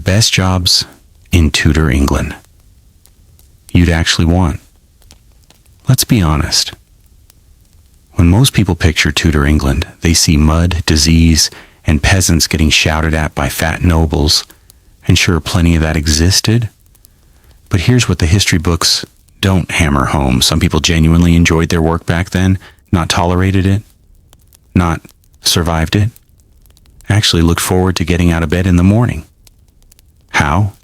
best jobs in Tudor England you'd actually want. Let's be honest. When most people picture Tudor England, they see mud, disease, and peasants getting shouted at by fat nobles. And sure, plenty of that existed. But here's what the history books don't hammer home. Some people genuinely enjoyed their work back then, not tolerated it, not survived it, actually looked forward to getting out of bed in the morning. How?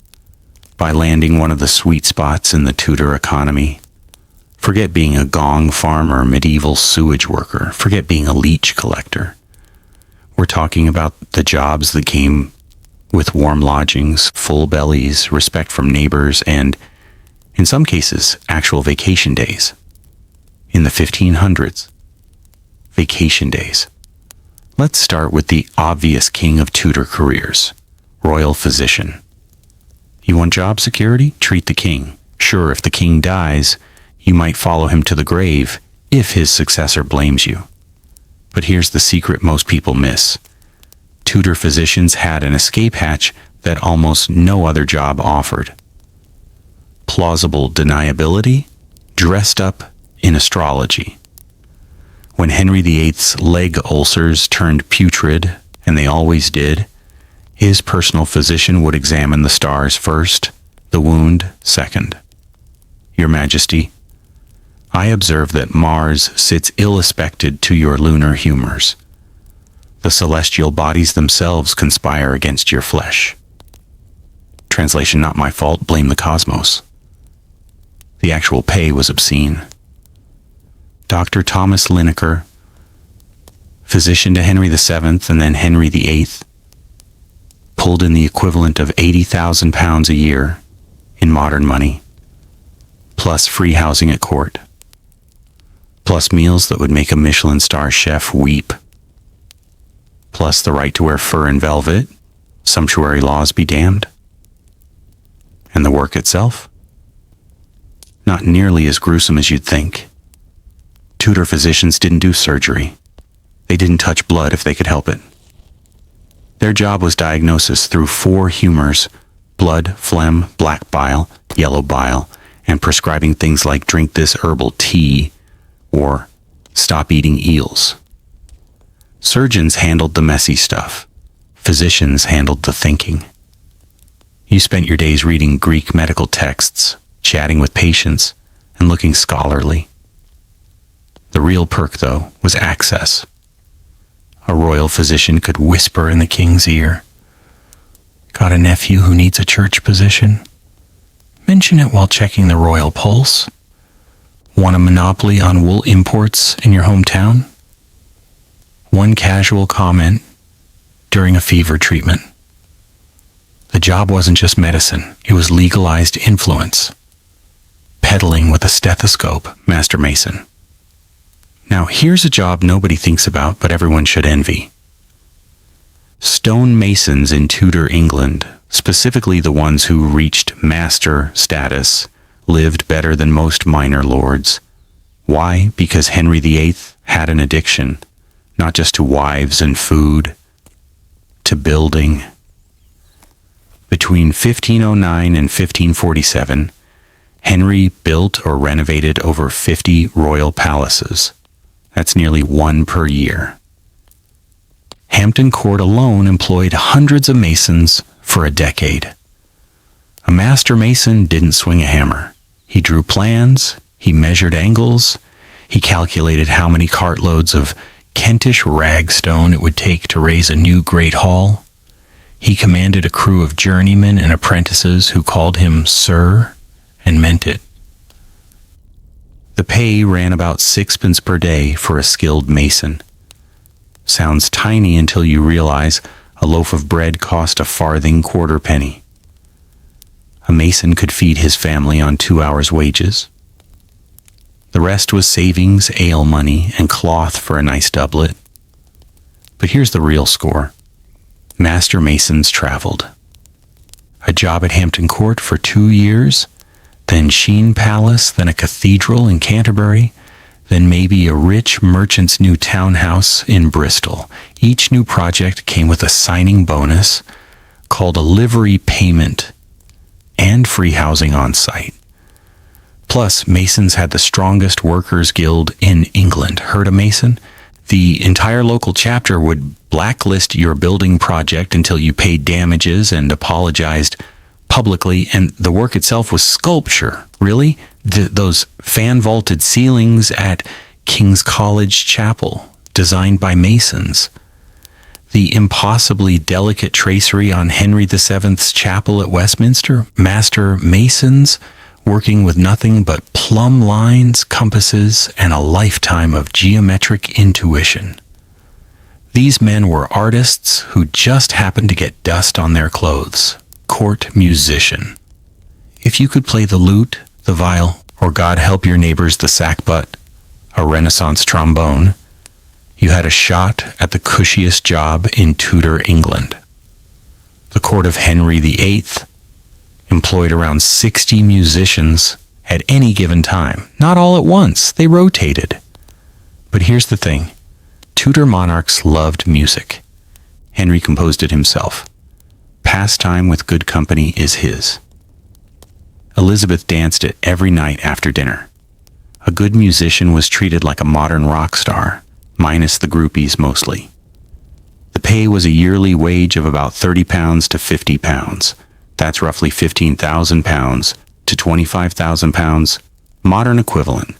By landing one of the sweet spots in the Tudor economy. Forget being a gong farmer, medieval sewage worker. Forget being a leech collector. We're talking about the jobs that came with warm lodgings, full bellies, respect from neighbors, and, in some cases, actual vacation days. In the 1500s, vacation days. Let's start with the obvious king of Tudor careers, royal physician. You want job security? Treat the king. Sure, if the king dies, you might follow him to the grave if his successor blames you. But here's the secret most people miss. Tudor physicians had an escape hatch that almost no other job offered. Plausible deniability, dressed up in astrology. When Henry VIII's leg ulcers turned putrid, and they always did, his personal physician would examine the stars first, the wound second. Your Majesty, I observe that Mars sits ill-aspected to your lunar humors. The celestial bodies themselves conspire against your flesh. Translation, not my fault, blame the cosmos. The actual pay was obscene. Dr. Thomas Linacre, physician to Henry VII and then Henry VIII, pulled in the equivalent of £80,000 a year in modern money, plus free housing at court, plus meals that would make a Michelin star chef weep, plus the right to wear fur and velvet, sumptuary laws be damned. And the work itself? Not nearly as gruesome as you'd think. Tudor physicians didn't do surgery. They didn't touch blood if they could help it. Their job was diagnosis through 4 humors: blood, phlegm, black bile, yellow bile, and prescribing things like drink this herbal tea or stop eating eels. Surgeons handled the messy stuff. Physicians handled the thinking. You spent your days reading Greek medical texts, chatting with patients, and looking scholarly. The real perk, though, was access. A royal physician could whisper in the king's ear, "Got a nephew who needs a church position? Mention it while checking the royal pulse. Want a monopoly on wool imports in your hometown?" One casual comment during a fever treatment. The job wasn't just medicine, it was legalized influence. Peddling with a stethoscope, Master Mason. Now, here's a job nobody thinks about, but everyone should envy. Stone masons in Tudor England, specifically the ones who reached master status, lived better than most minor lords. Why? Because Henry VIII had an addiction, not just to wives and food, to building. Between 1509 and 1547, Henry built or renovated over 50 royal palaces. That's nearly 1 per year. Hampton Court alone employed hundreds of masons for a decade. A master mason didn't swing a hammer. He drew plans, he measured angles, he calculated how many cartloads of Kentish ragstone it would take to raise a new great hall. He commanded a crew of journeymen and apprentices who called him Sir and meant it. The pay ran about 6 pence per day for a skilled mason. Sounds tiny until you realize a loaf of bread cost a farthing quarter penny. A mason could feed his family on 2 hours' wages. The rest was savings, ale money, and cloth for a nice doublet. But here's the real score. Master masons traveled. A job at Hampton Court for 2 years, then Sheen Palace, then a cathedral in Canterbury, then maybe a rich merchant's new townhouse in Bristol. Each new project came with a signing bonus, called a livery payment and free housing on site. Plus, Masons had the strongest workers' guild in England. Heard a Mason? The entire local chapter would blacklist your building project until you paid damages and apologized publicly, and the work itself was sculpture. Really? Those fan-vaulted ceilings at King's College Chapel, designed by Masons. The impossibly delicate tracery on Henry VII's chapel at Westminster, master masons working with nothing but plumb lines, compasses, and a lifetime of geometric intuition. These men were artists who just happened to get dust on their clothes. Court musician. If you could play the lute, the viol, or God help your neighbors the sackbut, a Renaissance trombone, you had a shot at the cushiest job in Tudor England. The court of Henry VIII employed around 60 musicians at any given time. Not all at once, they rotated. But here's the thing. Tudor monarchs loved music. Henry composed it himself. Pastime with good company is his. Elizabeth danced it every night after dinner. A good musician was treated like a modern rock star, minus the groupies mostly. The pay was a yearly wage of about £30 to £50. That's roughly £15,000 to £25,000, modern equivalent.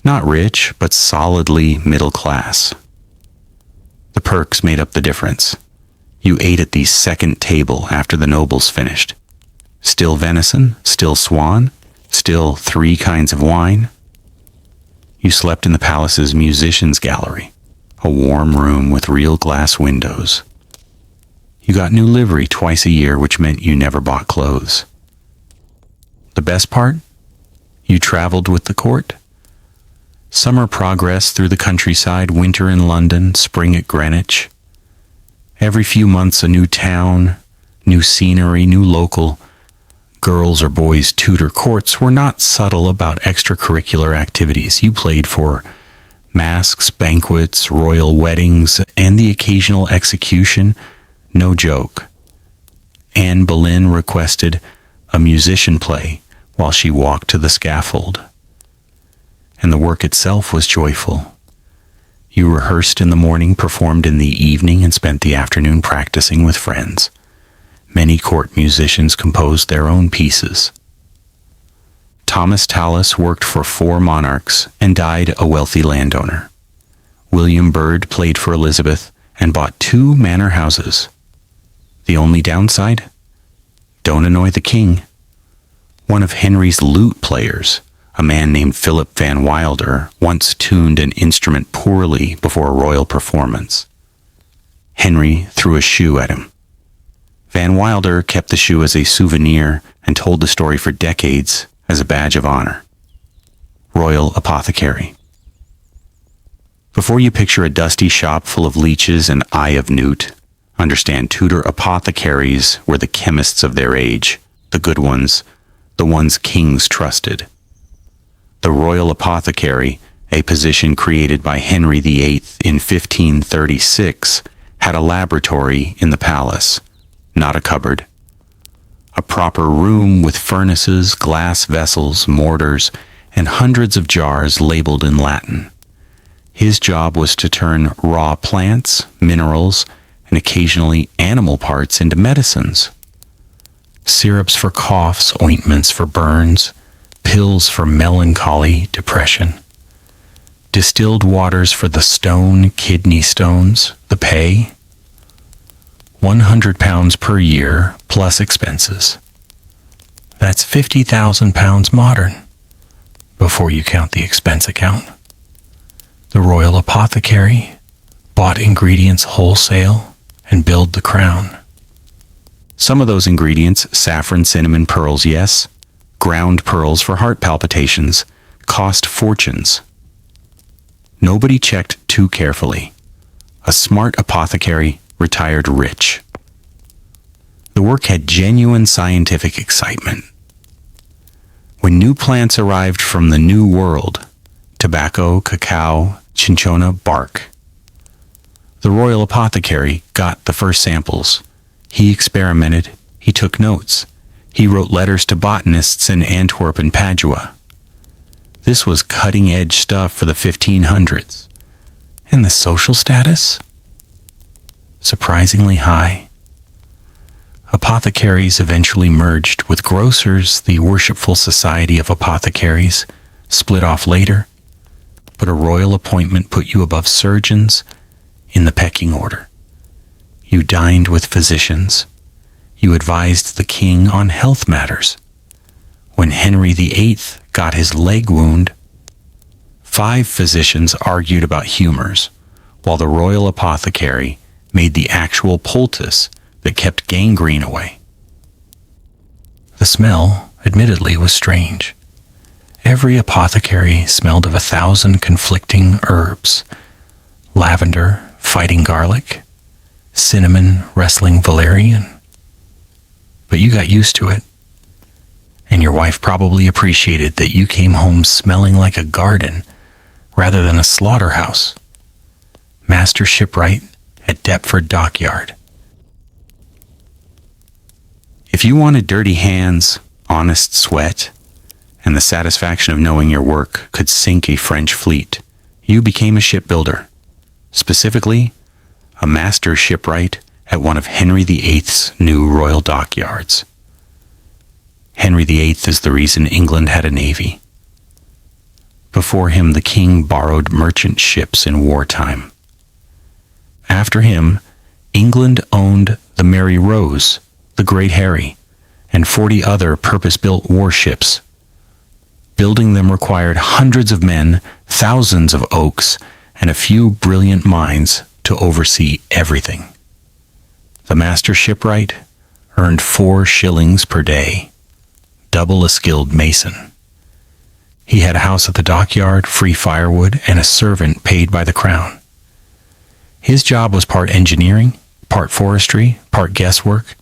Not rich, but solidly middle class. The perks made up the difference. You ate at the second table after the nobles finished. Still venison, still swan, still 3 kinds of wine. You slept in the palace's musicians' gallery, a warm room with real glass windows. You got new livery twice a year, which meant you never bought clothes. The best part? You traveled with the court. Summer progress through the countryside, winter in London, spring at Greenwich. Every few months a new town, new scenery, new local. Girls or boys' Tudor courts were not subtle about extracurricular activities. You played for masques, banquets, royal weddings, and the occasional execution. No joke. Anne Boleyn requested a musician play while she walked to the scaffold. And the work itself was joyful. You rehearsed in the morning, performed in the evening, and spent the afternoon practicing with friends. Many court musicians composed their own pieces. Thomas Tallis worked for 4 monarchs and died a wealthy landowner. William Byrd played for Elizabeth and bought 2 manor houses. The only downside? Don't annoy the king. One of Henry's lute players, a man named Philip Van Wilder, once tuned an instrument poorly before a royal performance. Henry threw a shoe at him. Van Wilder kept the shoe as a souvenir and told the story for decades as a badge of honor. Royal apothecary. Before you picture a dusty shop full of leeches and eye of newt, understand Tudor apothecaries were the chemists of their age, the good ones, the ones kings trusted. The royal apothecary, a position created by Henry VIII in 1536, had a laboratory in the palace, not a cupboard. A proper room with furnaces, glass vessels, mortars, and hundreds of jars labeled in Latin. His job was to turn raw plants, minerals, and occasionally animal parts into medicines. Syrups for coughs, ointments for burns, pills for melancholy, depression. Distilled waters for the stone, kidney stones, the pay. £100 per year plus expenses. That's £50,000 modern, before you count the expense account. The royal apothecary bought ingredients wholesale and billed the crown. Some of those ingredients, saffron, cinnamon, pearls, yes, ground pearls for heart palpitations, cost fortunes. Nobody checked too carefully. A smart apothecary retired rich. The work had genuine scientific excitement. When new plants arrived from the New World, tobacco, cacao, cinchona, bark, the royal apothecary got the first samples, He experimented, he took notes, he wrote letters to botanists in Antwerp and Padua. This was cutting-edge stuff for the 1500s. And the social status? Surprisingly high. Apothecaries eventually merged with grocers. The Worshipful Society of Apothecaries split off later, but a royal appointment put you above surgeons in the pecking order. You dined with physicians. You advised the king on health matters. When Henry VIII got his leg wound, 5 physicians argued about humors, while the royal apothecary made the actual poultice that kept gangrene away. The smell, admittedly, was strange. Every apothecary smelled of 1,000 conflicting herbs: lavender fighting garlic, cinnamon wrestling valerian. But you got used to it, and your wife probably appreciated that you came home smelling like a garden rather than a slaughterhouse. Master shipwright at Deptford Dockyard. If you wanted dirty hands, honest sweat, and the satisfaction of knowing your work could sink a French fleet, you became a shipbuilder. Specifically, a master shipwright at one of Henry VIII's new royal dockyards. Henry VIII is the reason England had a navy. Before him, the king borrowed merchant ships in wartime. After him, England owned the Mary Rose, the Great Harry, and 40 other purpose-built warships. Building them required hundreds of men, thousands of oaks, and a few brilliant minds to oversee everything. The master shipwright earned 4 shillings per day, double a skilled mason. He had a house at the dockyard, free firewood, and a servant paid by the crown. His job was part engineering, part forestry, part guesswork.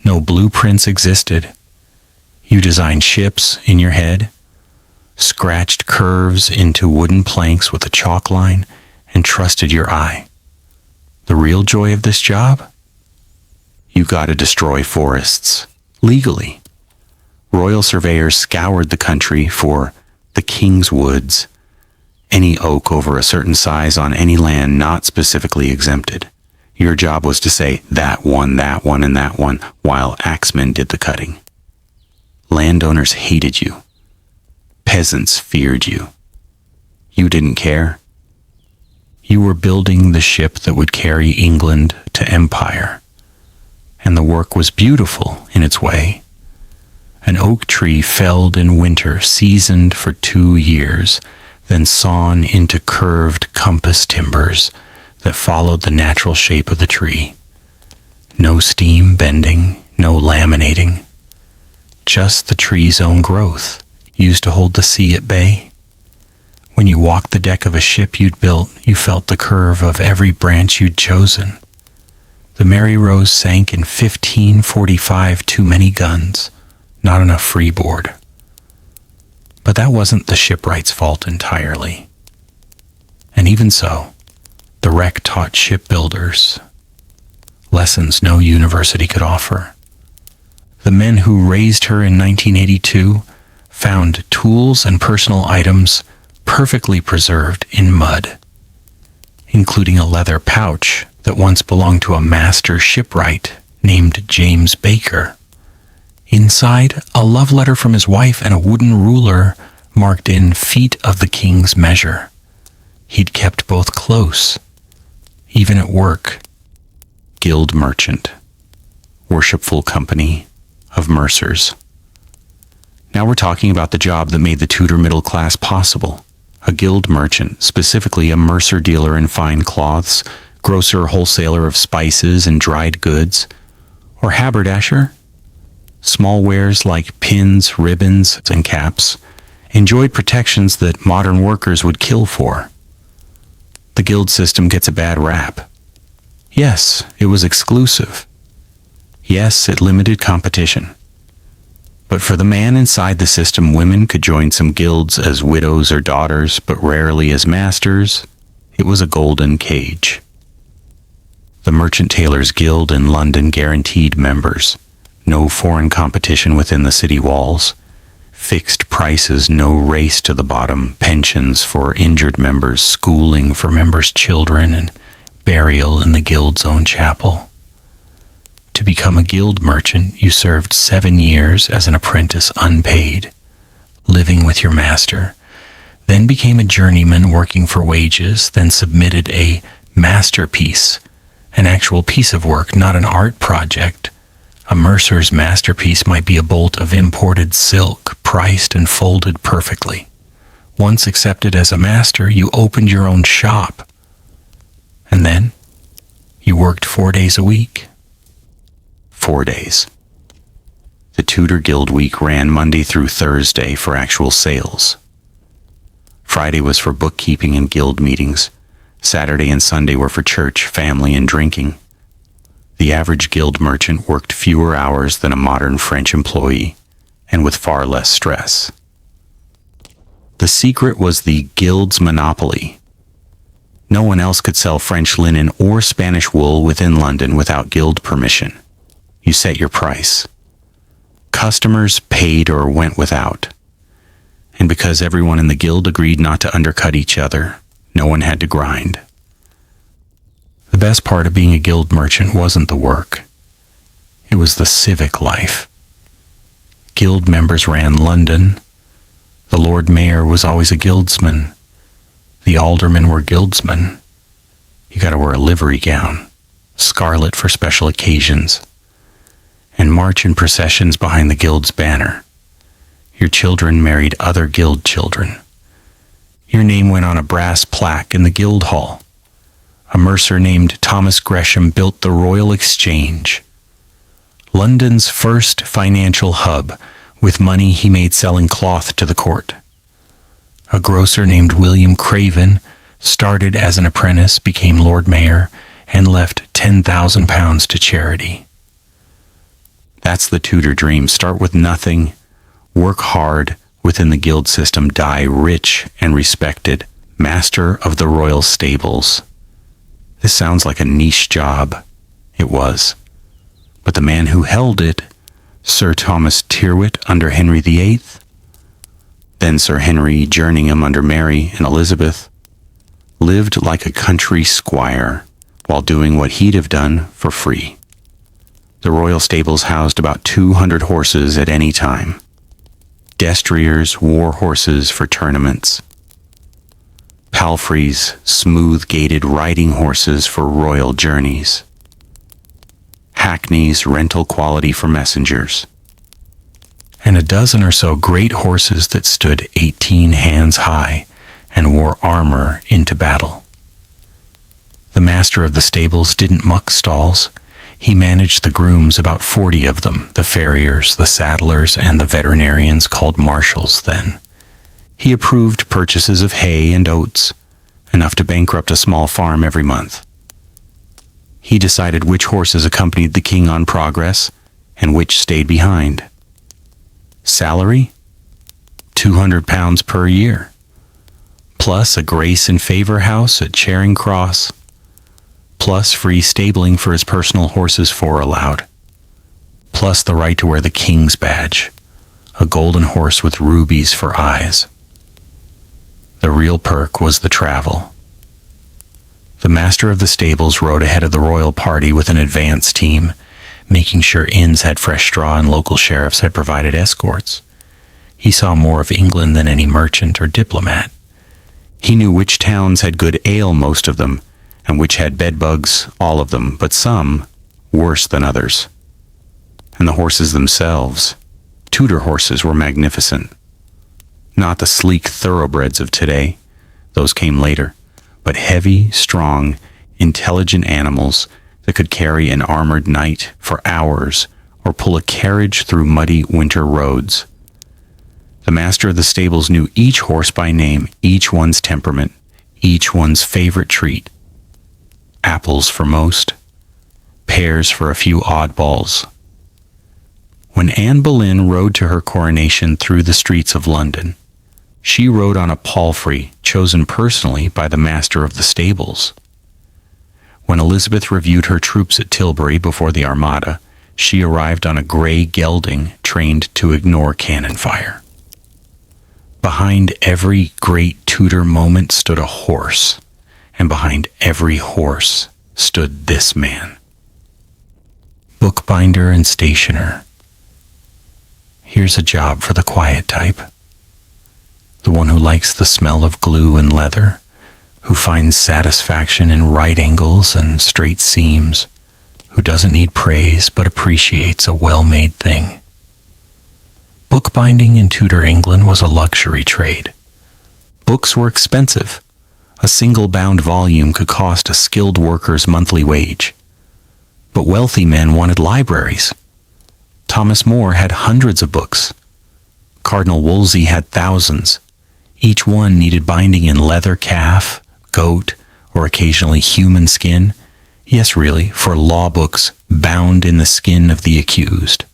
No blueprints existed. You designed ships in your head, scratched curves into wooden planks with a chalk line, and trusted your eye. The real joy of this job? You got to destroy forests, legally. Royal surveyors scoured the country for the king's woods, any oak over a certain size on any land not specifically exempted. Your job was to say that one, and that one, while axemen did the cutting. Landowners hated you. Peasants feared you. You didn't care. You were building the ship that would carry England to empire. And the work was beautiful in its way. An oak tree felled in winter, seasoned for 2 years, then sawn into curved compass timbers that followed the natural shape of the tree. No steam bending, no laminating. Just the tree's own growth, used to hold the sea at bay. When you walked the deck of a ship you'd built, you felt the curve of every branch you'd chosen. The Mary Rose sank in 1545, too many guns, not enough freeboard. But that wasn't the shipwright's fault entirely. And even so, the wreck taught shipbuilders lessons no university could offer. The men who raised her in 1982 found tools and personal items perfectly preserved in mud, including a leather pouch that once belonged to a master shipwright named James Baker. Inside, a love letter from his wife and a wooden ruler marked in feet of the king's measure. He'd kept both close, even at work. Guild merchant, worshipful company of mercers. Now we're talking about the job that made the Tudor middle class possible. A guild merchant, specifically a mercer dealer in fine cloths, grocer wholesaler of spices and dried goods, or haberdasher. Small wares like pins, ribbons, and caps enjoyed protections that modern workers would kill for. The guild system gets a bad rap. Yes, it was exclusive. Yes, it limited competition. But for the man inside the system, women could join some guilds as widows or daughters, but rarely as masters. It was a golden cage. The Merchant Tailors Guild in London guaranteed members no foreign competition within the city walls, fixed prices, no race to the bottom, pensions for injured members, schooling for members' children, and burial in the guild's own chapel. To become a guild merchant, you served 7 years as an apprentice unpaid, living with your master, then became a journeyman working for wages, then submitted a masterpiece, an actual piece of work, not an art project. A mercer's masterpiece might be a bolt of imported silk, priced and folded perfectly. Once accepted as a master, you opened your own shop. And then you worked 4 days a week. 4 days. The Tudor Guild Week ran Monday through Thursday for actual sales. Friday was for bookkeeping and guild meetings. Saturday and Sunday were for church, family, and drinking. The average guild merchant worked fewer hours than a modern French employee, and with far less stress. The secret was the guild's monopoly. No one else could sell French linen or Spanish wool within London without guild permission. You set your price. Customers paid or went without. And because everyone in the guild agreed not to undercut each other, no one had to grind. The best part of being a guild merchant wasn't the work. It was the civic life. Guild members ran London. The Lord Mayor was always a guildsman. The aldermen were guildsmen. You got to wear a livery gown, scarlet for special occasions, and march in processions behind the guild's banner. Your children married other guild children. Your name went on a brass plaque in the guild hall. A mercer named Thomas Gresham built the Royal Exchange, London's first financial hub, with money he made selling cloth to the court. A grocer named William Craven started as an apprentice, became Lord Mayor, and left £10,000 to charity. That's the Tudor dream. Start with nothing, work hard within the guild system, die rich and respected, master of the royal stables. This sounds like a niche job. It was. But the man who held it, Sir Thomas Tyrwhitt under Henry VIII, then Sir Henry Jerningham under Mary and Elizabeth, lived like a country squire while doing what he'd have done for free. The royal stables housed about 200 horses at any time. Destriers, war horses for tournaments. Palfreys, smooth-gaited riding horses for royal journeys. Hackneys, rental quality for messengers. And a dozen or so great horses that stood 18 hands high and wore armor into battle. The master of the stables didn't muck stalls. He managed the grooms, about 40 of them, the farriers, the saddlers, and the veterinarians called marshals then. He approved purchases of hay and oats, enough to bankrupt a small farm every month. He decided which horses accompanied the king on progress and which stayed behind. Salary? £200 per year, plus a grace and favor house at Charing Cross, plus free stabling for his personal horses 4 allowed, plus the right to wear the king's badge, a golden horse with rubies for eyes. The real perk was the travel. The master of the stables rode ahead of the royal party with an advance team, making sure inns had fresh straw and local sheriffs had provided escorts. He saw more of England than any merchant or diplomat. He knew which towns had good ale, most of them, and which had bedbugs, all of them, but some worse than others. And the horses themselves, Tudor horses, were magnificent. Not the sleek thoroughbreds of today, those came later, but heavy, strong, intelligent animals that could carry an armored knight for hours or pull a carriage through muddy winter roads. The master of the stables knew each horse by name, each one's temperament, each one's favorite treat. Apples for most, pears for a few oddballs. When Anne Boleyn rode to her coronation through the streets of London, she rode on a palfrey chosen personally by the master of the stables. When Elizabeth reviewed her troops at Tilbury before the Armada, she arrived on a gray gelding trained to ignore cannon fire. Behind every great Tudor moment stood a horse, and behind every horse stood this man. Bookbinder and stationer. Here's a job for the quiet type. The one who likes the smell of glue and leather, who finds satisfaction in right angles and straight seams, who doesn't need praise but appreciates a well-made thing. Bookbinding in Tudor England was a luxury trade. Books were expensive. A single bound volume could cost a skilled worker's monthly wage. But wealthy men wanted libraries. Thomas More had hundreds of books. Cardinal Wolsey had thousands. Each one needed binding in leather calf, goat, or occasionally human skin. Yes, really, for law books bound in the skin of the accused.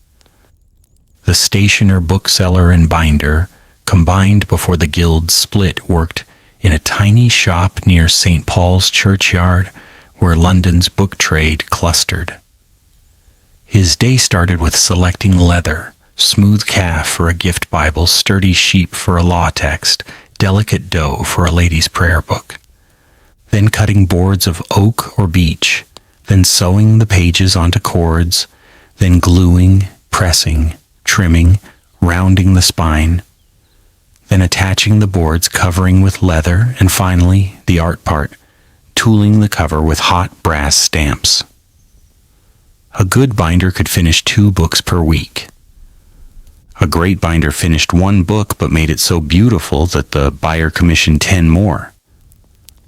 The stationer, bookseller, and binder, combined before the guilds split, worked in a tiny shop near St. Paul's churchyard where London's book trade clustered. His day started with selecting leather, smooth calf for a gift Bible, sturdy sheep for a law text, delicate dough for a lady's prayer book. Then cutting boards of oak or beech, then sewing the pages onto cords, then gluing, pressing, trimming, rounding the spine, then attaching the boards, covering with leather, and finally, the art part, tooling the cover with hot brass stamps. A good binder could finish 2 books per week. A great binder finished 1 book but made it so beautiful that the buyer commissioned 10 more.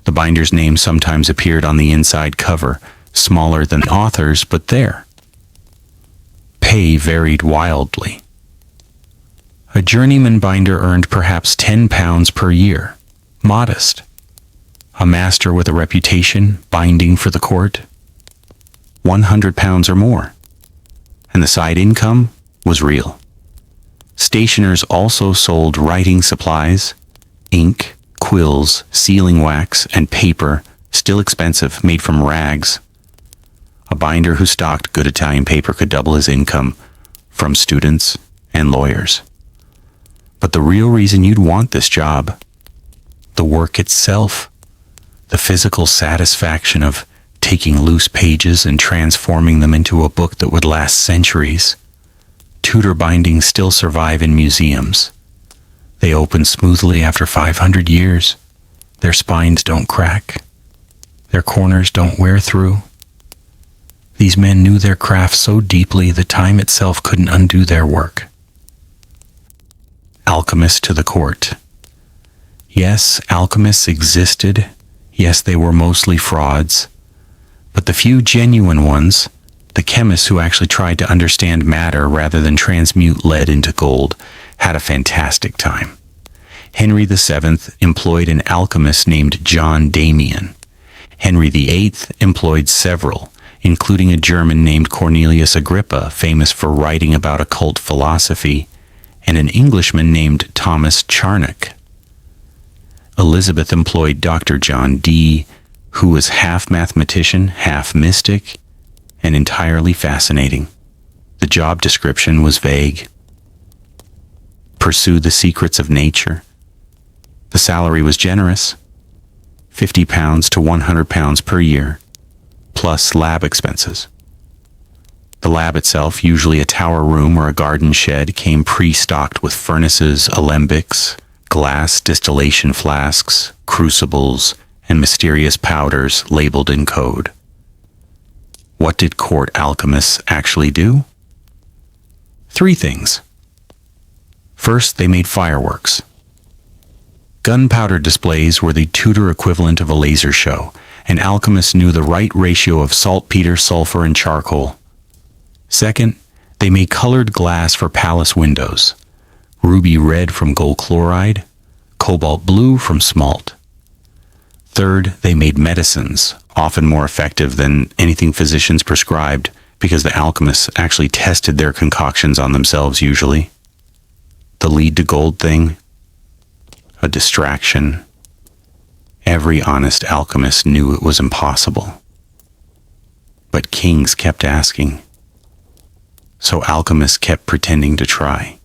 The binder's name sometimes appeared on the inside cover, smaller than the author's, but there. Pay varied wildly. A journeyman binder earned perhaps £10 per year. Modest. A master with a reputation, binding for the court, £100 or more. And the side income was real. Stationers also sold writing supplies, ink, quills, sealing wax, and paper, still expensive, made from rags. A binder who stocked good Italian paper could double his income from students and lawyers. But the real reason you'd want this job, the work itself, the physical satisfaction of taking loose pages and transforming them into a book that would last centuries. Tudor bindings still survive in museums. They open smoothly after 500 years. Their spines don't crack. Their corners don't wear through. These men knew their craft so deeply that time itself couldn't undo their work. Alchemists to the court. Yes, alchemists existed. Yes, they were mostly frauds. But the few genuine ones, the chemists who actually tried to understand matter rather than transmute lead into gold, had a fantastic time. Henry VII employed an alchemist named John Damian. Henry VIII employed several, including a German named Cornelius Agrippa, famous for writing about occult philosophy, and an Englishman named Thomas Charnock. Elizabeth employed Dr. John Dee, who was half mathematician, half mystic, and entirely fascinating. The job description was vague. Pursue the secrets of nature. The salary was generous, £50 to £100 per year, plus lab expenses. The lab itself, usually a tower room or a garden shed, came pre-stocked with furnaces, alembics, glass distillation flasks, crucibles, and mysterious powders labeled in code. What did court alchemists actually do? 3 things. First, they made fireworks. Gunpowder displays were the Tudor equivalent of a laser show, and alchemists knew the right ratio of saltpeter, sulfur, and charcoal. Second, they made colored glass for palace windows, ruby red from gold chloride, cobalt blue from smalt. Third, they made medicines, often more effective than anything physicians prescribed, because the alchemists actually tested their concoctions on themselves usually. The lead to gold thing, a distraction. Every honest alchemist knew it was impossible. but kings kept asking. So alchemists kept pretending to try.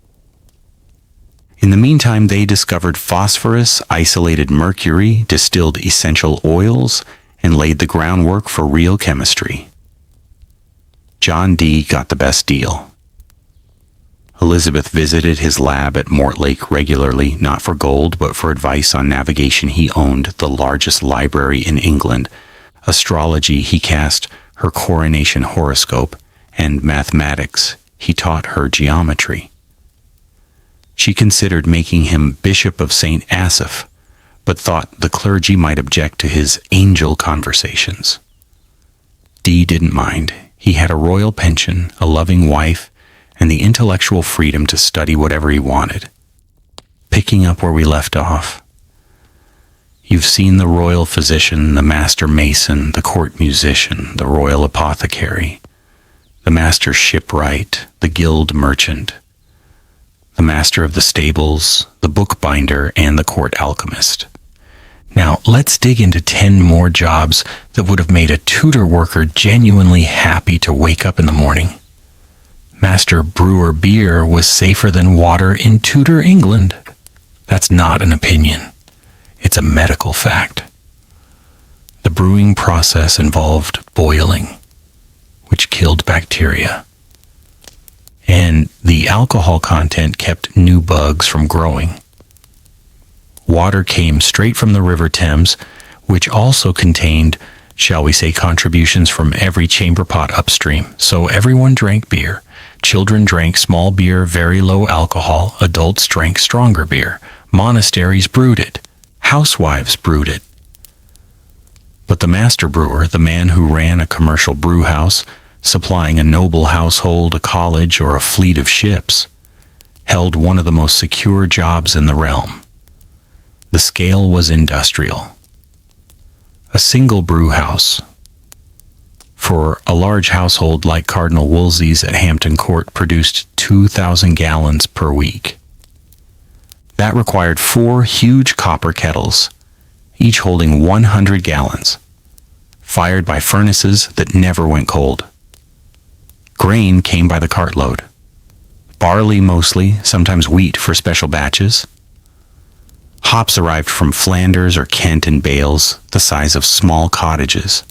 In the meantime, they discovered phosphorus, isolated mercury, distilled essential oils, and laid the groundwork for real chemistry. John Dee got the best deal. Elizabeth visited his lab at Mortlake regularly, not for gold, but for advice on navigation. He owned the largest library in England. Astrology, he cast her coronation horoscope, and mathematics, he taught her geometry. She considered making him Bishop of St. Asaph, but thought the clergy might object to his angel conversations. Dee didn't mind. He had a royal pension, a loving wife, and the intellectual freedom to study whatever he wanted. Picking up where we left off, you've seen the royal physician, the master mason, the court musician, the royal apothecary, the master shipwright, the guild merchant, the master of the stables, the bookbinder, and the court alchemist. Now, let's dig into 10 more jobs that would have made a Tudor worker genuinely happy to wake up in the morning. Master brewer beer was safer than water in Tudor England. That's not an opinion. It's a medical fact. The brewing process involved boiling, which killed bacteria. And the alcohol content kept new bugs from growing. Water came straight from the River Thames, which also contained, shall we say, contributions from every chamber pot upstream. So everyone drank beer. Children drank small beer, very low alcohol. Adults drank stronger beer. Monasteries brewed it. Housewives brewed it. But the master brewer, the man who ran a commercial brew house, supplying a noble household, a college, or a fleet of ships, held one of the most secure jobs in the realm. The scale was industrial. A single brew house for a large household like Cardinal Wolsey's at Hampton Court produced 2,000 gallons per week. That required 4 huge copper kettles, each holding 100 gallons, fired by furnaces that never went cold. Grain came by the cartload. Barley mostly, sometimes wheat for special batches. Hops arrived from Flanders or Kent in bales the size of small cottages.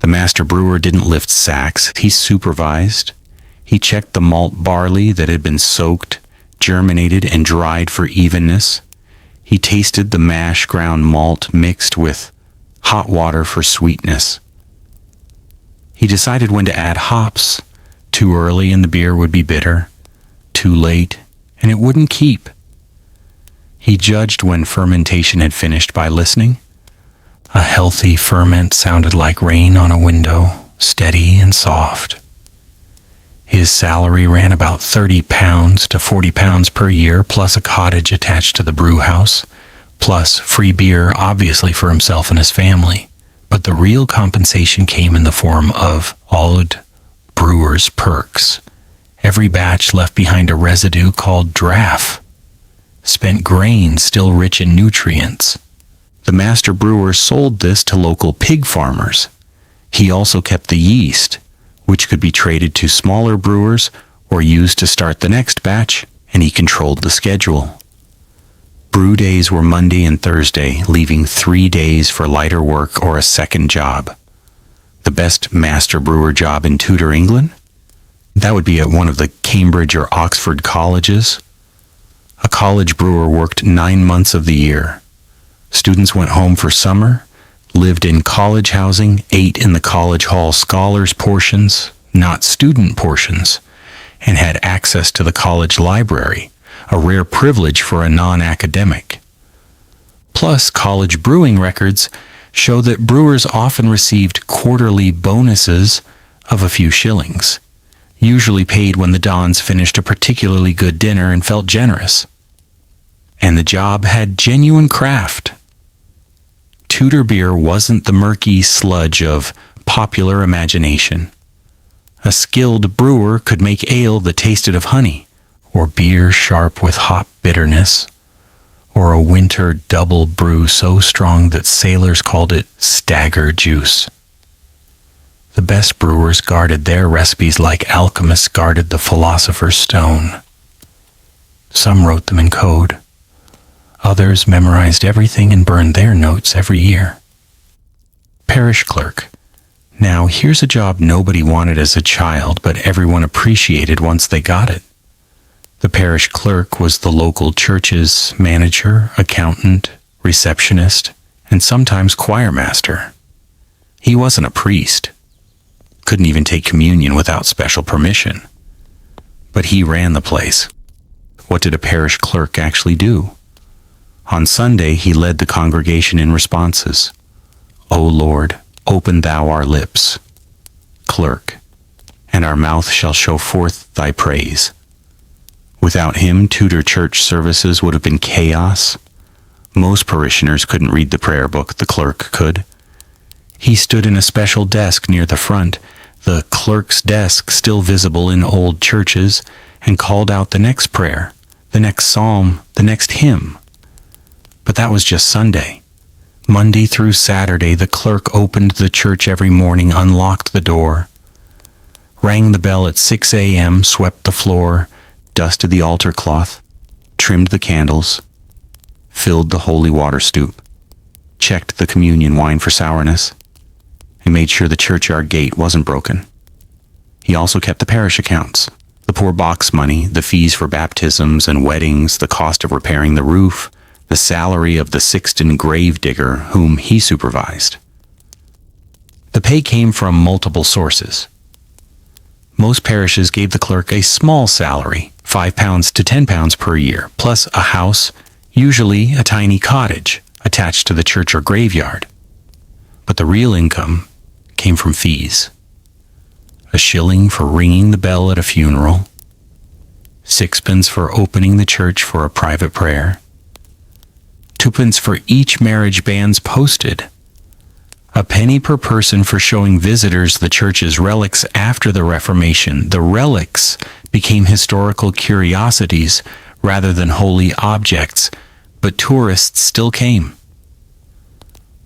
The master brewer didn't lift sacks. He supervised. He checked the malt barley that had been soaked, germinated, and dried for evenness. He tasted the mash ground malt mixed with hot water for sweetness. He decided when to add hops. Too early and the beer would be bitter. Too late and it wouldn't keep. He judged when fermentation had finished by listening. A healthy ferment sounded like rain on a window, steady and soft. His salary ran about £30 to £40 per year, plus a cottage attached to the brew house, plus free beer, obviously for himself and his family. But the real compensation came in the form of old brewer's perks. Every batch left behind a residue called draff. Spent grain still rich in nutrients. The master brewer sold this to local pig farmers. He also kept the yeast, which could be traded to smaller brewers or used to start the next batch, and he controlled the schedule. Brew days were Monday and Thursday, leaving 3 days for lighter work or a second job. The best master brewer job in Tudor England? That would be at one of the Cambridge or Oxford colleges. A college brewer worked 9 months of the year. Students went home for summer, lived in college housing, ate in the college hall scholars' portions, not student portions, and had access to the college library, a rare privilege for a non-academic. Plus, college brewing records show that brewers often received quarterly bonuses of a few shillings, usually paid when the Dons finished a particularly good dinner and felt generous. And the job had genuine craft. Tudor beer wasn't the murky sludge of popular imagination. A skilled brewer could make ale that tasted of honey, or beer sharp with hop bitterness, or a winter double brew so strong that sailors called it stagger juice. The The best brewers guarded their recipes like alchemists guarded the philosopher's stone. Some wrote them in code. Others memorized everything and burned their notes every year. Parish clerk. Now, here's a job nobody wanted as a child, but everyone appreciated once they got it. The parish clerk was the local church's manager, accountant, receptionist, and sometimes choir master. He wasn't a priest. Couldn't even take communion without special permission. But he ran the place. What did a parish clerk actually do? On Sunday, he led the congregation in responses. O Lord, open thou our lips. Clerk, and our mouth shall show forth thy praise. Without him, Tudor church services would have been chaos. Most parishioners couldn't read the prayer book, the clerk could. He stood in a special desk near the front, the clerk's desk still visible in old churches, and called out the next prayer, the next psalm, the next hymn. But that was just Sunday. Monday through Saturday, the clerk opened the church every morning, unlocked the door, rang the bell at 6 a.m., swept the floor, dusted the altar cloth, trimmed the candles, filled the holy water stoup, checked the communion wine for sourness, and made sure the churchyard gate wasn't broken. He also kept the parish accounts, the poor box money, the fees for baptisms and weddings, the cost of repairing the roof, the salary of the sexton grave digger whom he supervised. The pay came from multiple sources. Most parishes gave the clerk a small salary, £5 to £10 per year, plus a house, usually a tiny cottage, attached to the church or graveyard. But the real income came from fees. A shilling for ringing the bell at a funeral, 6pence for opening the church for a private prayer, 2pence for each marriage banns posted, a penny per person for showing visitors the church's relics after the Reformation. The relics became historical curiosities rather than holy objects, but tourists still came.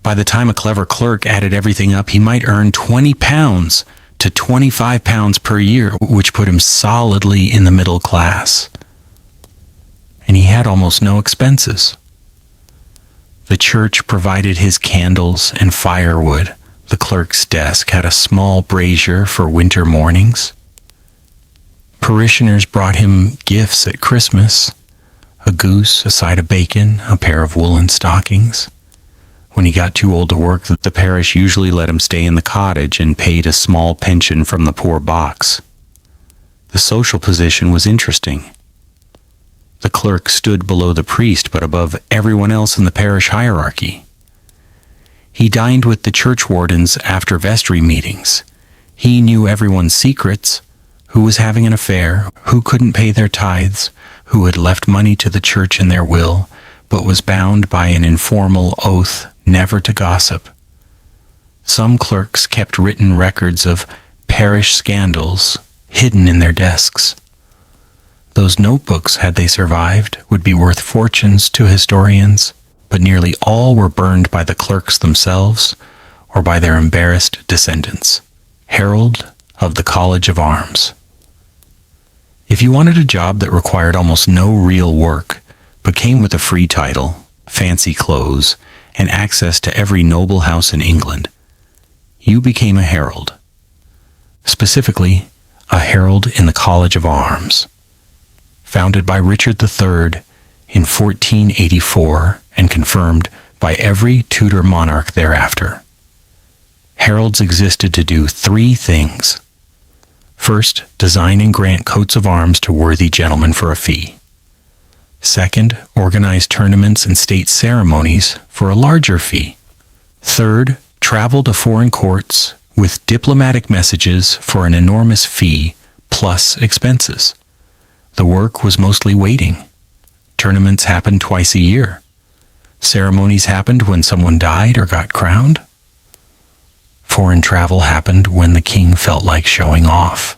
By the time a clever clerk added everything up, he might earn £20 to £25 per year, which put him solidly in the middle class. And he had almost no expenses. The church provided his candles and firewood. The clerk's desk had a small brazier for winter mornings. Parishioners brought him gifts at Christmas, a goose, a side of bacon, a pair of woolen stockings. When he got too old to work, the parish usually let him stay in the cottage and paid a small pension from the poor box. The social position was interesting. The clerk stood below the priest, but above everyone else in the parish hierarchy. He dined with the church wardens after vestry meetings. He knew everyone's secrets, who was having an affair, who couldn't pay their tithes, who had left money to the church in their will, but was bound by an informal oath never to gossip. Some clerks kept written records of parish scandals hidden in their desks. Those notebooks, had they survived, would be worth fortunes to historians, but nearly all were burned by the clerks themselves or by their embarrassed descendants. Herald of the College of Arms. If you wanted a job that required almost no real work, but came with a free title, fancy clothes, and access to every noble house in England, you became a herald. Specifically, a herald in the College of Arms. Founded by Richard III in 1484 and confirmed by every Tudor monarch thereafter. Heralds existed to do three things. First, design and grant coats of arms to worthy gentlemen for a fee. Second, organize tournaments and state ceremonies for a larger fee. Third, travel to foreign courts with diplomatic messages for an enormous fee plus expenses. The work was mostly waiting. Tournaments happened twice a year. Ceremonies happened when someone died or got crowned. Foreign travel happened when the king felt like showing off.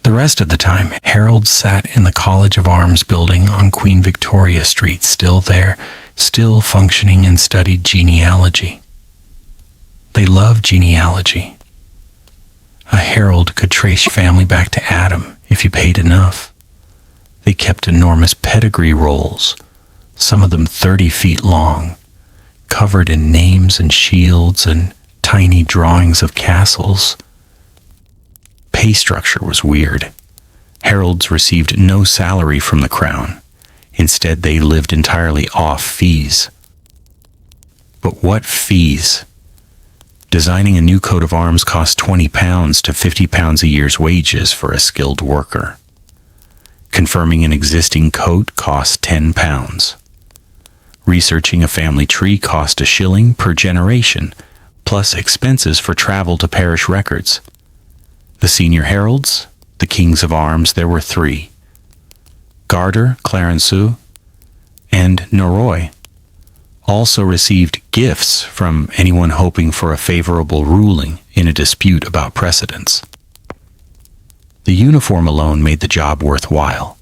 The rest of the time, heralds sat in the College of Arms building on Queen Victoria Street, still there, still functioning, and studied genealogy. They loved genealogy. A herald could trace your family back to Adam if you paid enough. They kept enormous pedigree rolls, some of them 30 feet long, covered in names and shields and tiny drawings of castles. Pay structure was weird. Heralds received no salary from the crown. Instead, they lived entirely off fees. But what fees? Designing a new coat of arms cost £20 to £50 a year's wages for a skilled worker. Confirming an existing coat cost £10. Researching a family tree cost £1 per generation, plus expenses for travel to parish records. The senior heralds, the kings of arms, there were 3. Garter, Clarencieux, and Norroy, also received gifts from anyone hoping for a favorable ruling in a dispute about precedence. The uniform alone made the job worthwhile.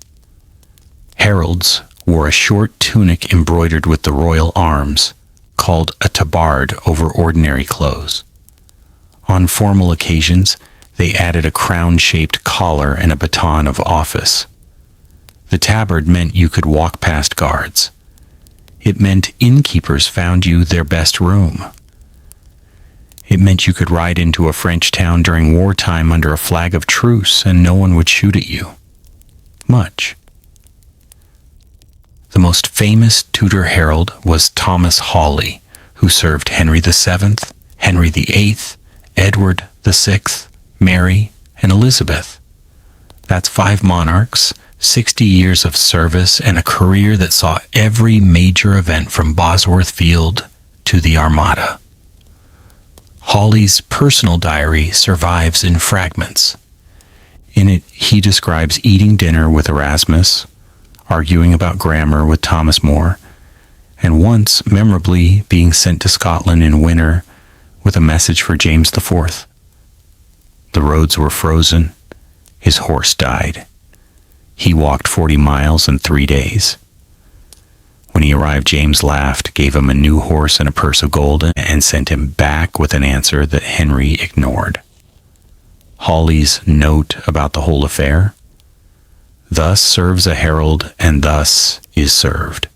Heralds wore a short tunic embroidered with the royal arms, called a tabard over ordinary clothes. On formal occasions, they added a crown-shaped collar and a baton of office. The tabard meant you could walk past guards. It meant innkeepers found you their best room. It meant you could ride into a French town during wartime under a flag of truce and no one would shoot at you. Much. The most famous Tudor herald was Thomas Hawley, who served Henry VII, Henry VIII, Edward VI, Mary, and Elizabeth. That's 5 monarchs, 60 years of service, and a career that saw every major event from Bosworth Field to the Armada. Hawley's personal diary survives in fragments. In it, he describes eating dinner with Erasmus, arguing about grammar with Thomas More, and once, memorably, being sent to Scotland in winter with a message for James IV. The roads were frozen. His horse died. He walked 40 miles in 3 days. When he arrived, James laughed, gave him a new horse and a purse of gold, and sent him back with an answer that Henry ignored. Hawley's note about the whole affair: "Thus serves a herald, and thus is served."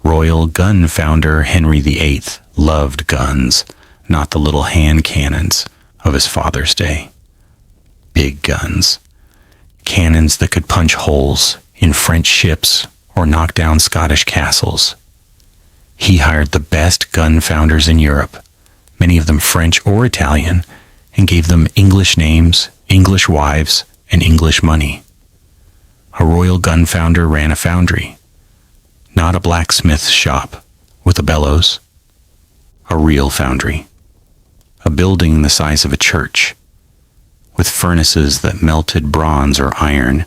Royal gun founder Henry VIII loved guns, not the little hand cannons of his father's day. Big guns. Cannons that could punch holes in French ships or knock down Scottish castles. He hired the best gun founders in Europe, many of them French or Italian, and gave them English names, English wives, and English money. A royal gun founder ran a foundry, not a blacksmith's shop with a bellows. A real foundry. A building the size of a church, with furnaces that melted bronze or iron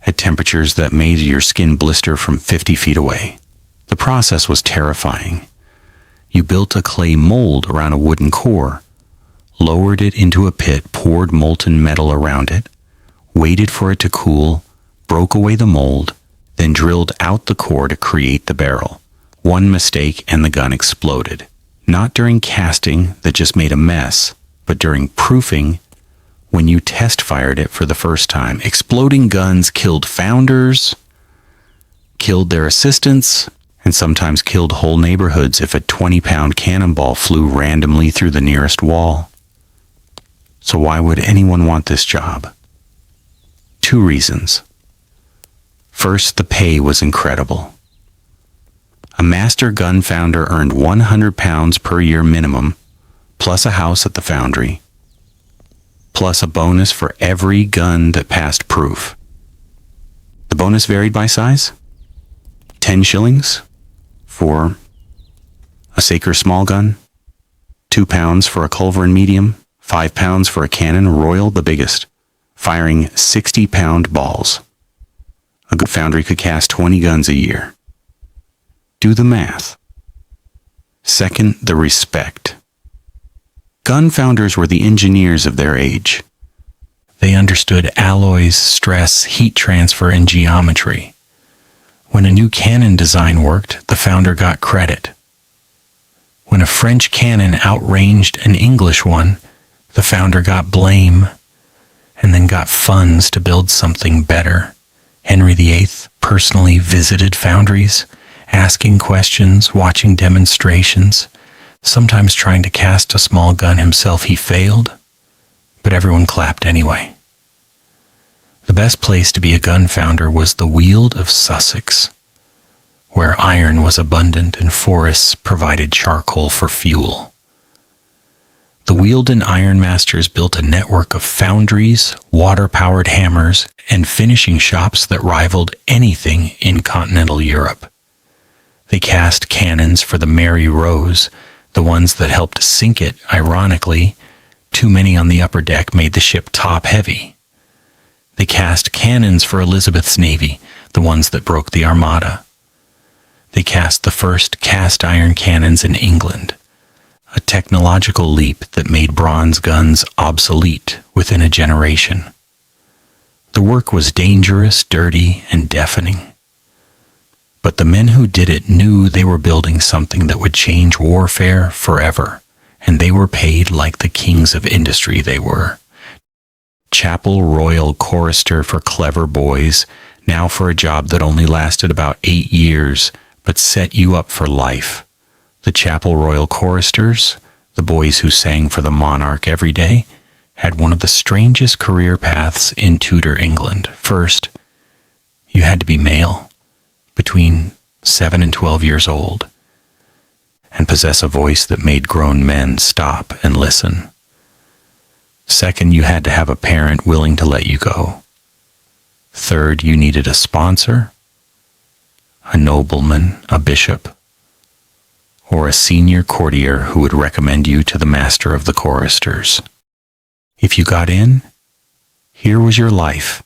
at temperatures that made your skin blister from 50 feet away. The process was terrifying. You built a clay mold around a wooden core, lowered it into a pit, poured molten metal around it, waited for it to cool, broke away the mold, then drilled out the core to create the barrel. One mistake and the gun exploded. Not during casting that just made a mess, but during proofing, when you test fired it for the first time. Exploding guns killed founders, killed their assistants, and sometimes killed whole neighborhoods if a 20-pound cannonball flew randomly through the nearest wall. So why would anyone want this job? 2 reasons. First, the pay was incredible. A master gun founder earned £100 per year minimum, plus a house at the foundry, plus a bonus for every gun that passed proof. The bonus varied by size. 10 shillings for a Saker small gun, £2 for a culverin medium, £5 for a cannon royal, the biggest, firing 60-pound balls. A good foundry could cast 20 guns a year. Do the math. Second, the respect. Gun founders were the engineers of their age. They understood alloys, stress, heat transfer, and geometry. When a new cannon design worked, the founder got credit. When a French cannon outranged an English one, the founder got blame and then got funds to build something better. Henry VIII personally visited foundries, asking questions, watching demonstrations, sometimes trying to cast a small gun himself. He failed, but everyone clapped anyway. The best place to be a gun founder was the Weald of Sussex, where iron was abundant and forests provided charcoal for fuel. The Wealden ironmasters built a network of foundries, water-powered hammers, and finishing shops that rivaled anything in continental Europe. They cast cannons for the Mary Rose, the ones that helped sink it. Ironically, too many on the upper deck made the ship top-heavy. They cast cannons for Elizabeth's navy, the ones that broke the Armada. They cast the first cast-iron cannons in England, a technological leap that made bronze guns obsolete within a generation. The work was dangerous, dirty, and deafening. But the men who did it knew they were building something that would change warfare forever, and they were paid like the kings of industry they were. Chapel Royal Chorister for clever boys, now for a job that only lasted about 8 years, but set you up for life. The Chapel Royal Choristers, the boys who sang for the monarch every day, had one of the strangest career paths in Tudor England. First, you had to be male, between 7 and 12 years old, and possess a voice that made grown men stop and listen. Second, you had to have a parent willing to let you go. Third, you needed a sponsor, a nobleman, a bishop, or a senior courtier who would recommend you to the master of the choristers. If you got in, here was your life.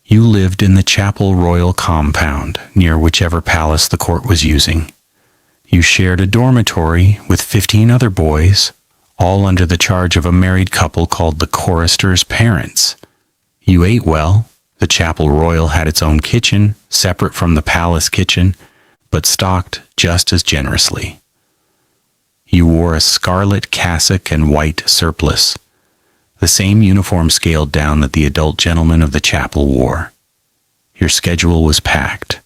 You lived in the Chapel Royal compound, near whichever palace the court was using. You shared a dormitory with 15 other boys, all under the charge of a married couple called the choristers' parents. You ate well. The Chapel Royal had its own kitchen, separate from the palace kitchen, but stocked just as generously. You wore a scarlet cassock and white surplice, the same uniform scaled down that the adult gentlemen of the chapel wore. Your schedule was packed.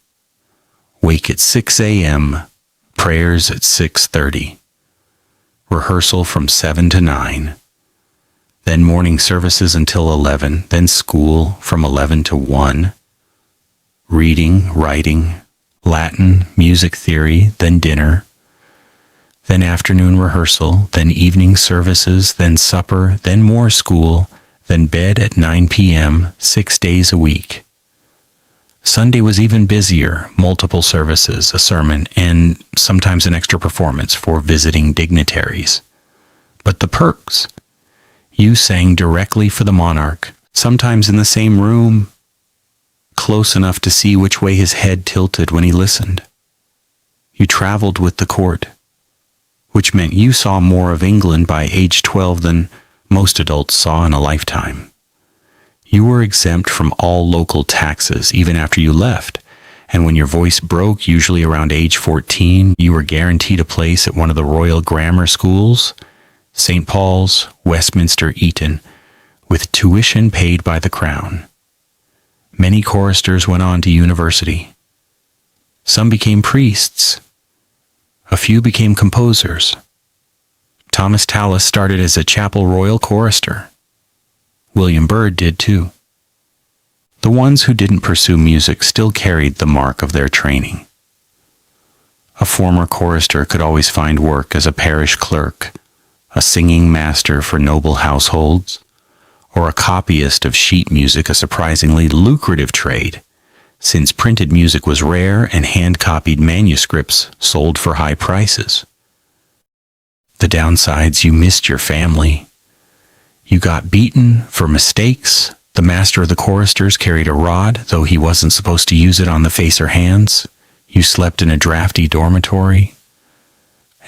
Wake at 6 a.m., prayers at 6:30, rehearsal from 7 to 9, then morning services until 11, then school from 11 to 1, reading, writing, Latin, music theory, then dinner, then afternoon rehearsal, then evening services, then supper, then more school, then bed at 9 p.m., 6 days a week. Sunday was even busier, multiple services, a sermon, and sometimes an extra performance for visiting dignitaries. But the perks. You sang directly for the monarch, sometimes in the same room, close enough to see which way his head tilted when he listened. You traveled with the court, which meant you saw more of England by age 12 than most adults saw in a lifetime. You were exempt from all local taxes even after you left, and when your voice broke, usually around age 14, you were guaranteed a place at one of the Royal Grammar Schools, St. Paul's, Westminster, Eton, with tuition paid by the Crown. Many choristers went on to university. Some became priests. A few became composers. Thomas Tallis started as a Chapel Royal chorister. William Byrd did too. The ones who didn't pursue music still carried the mark of their training. A former chorister could always find work as a parish clerk, a singing master for noble households, or a copyist of sheet music, a surprisingly lucrative trade, since printed music was rare and hand-copied manuscripts sold for high prices. The downsides: you missed your family. You got beaten for mistakes. The master of the choristers carried a rod, though he wasn't supposed to use it on the face or hands. You slept in a drafty dormitory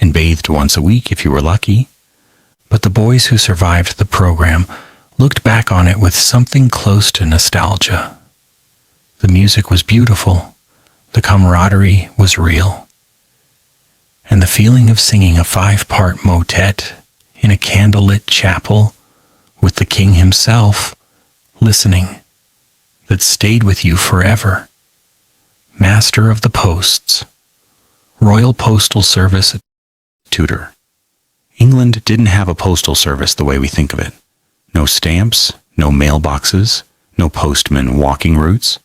and bathed once a week if you were lucky. But the boys who survived the program looked back on it with something close to nostalgia. The music was beautiful, the camaraderie was real, and the feeling of singing a 5-part motet in a candlelit chapel with the king himself listening, that stayed with you forever. Master of the Posts, Royal Postal Service. Tudor. England didn't have a postal service the way we think of it. No stamps, no mailboxes, no postmen walking routes.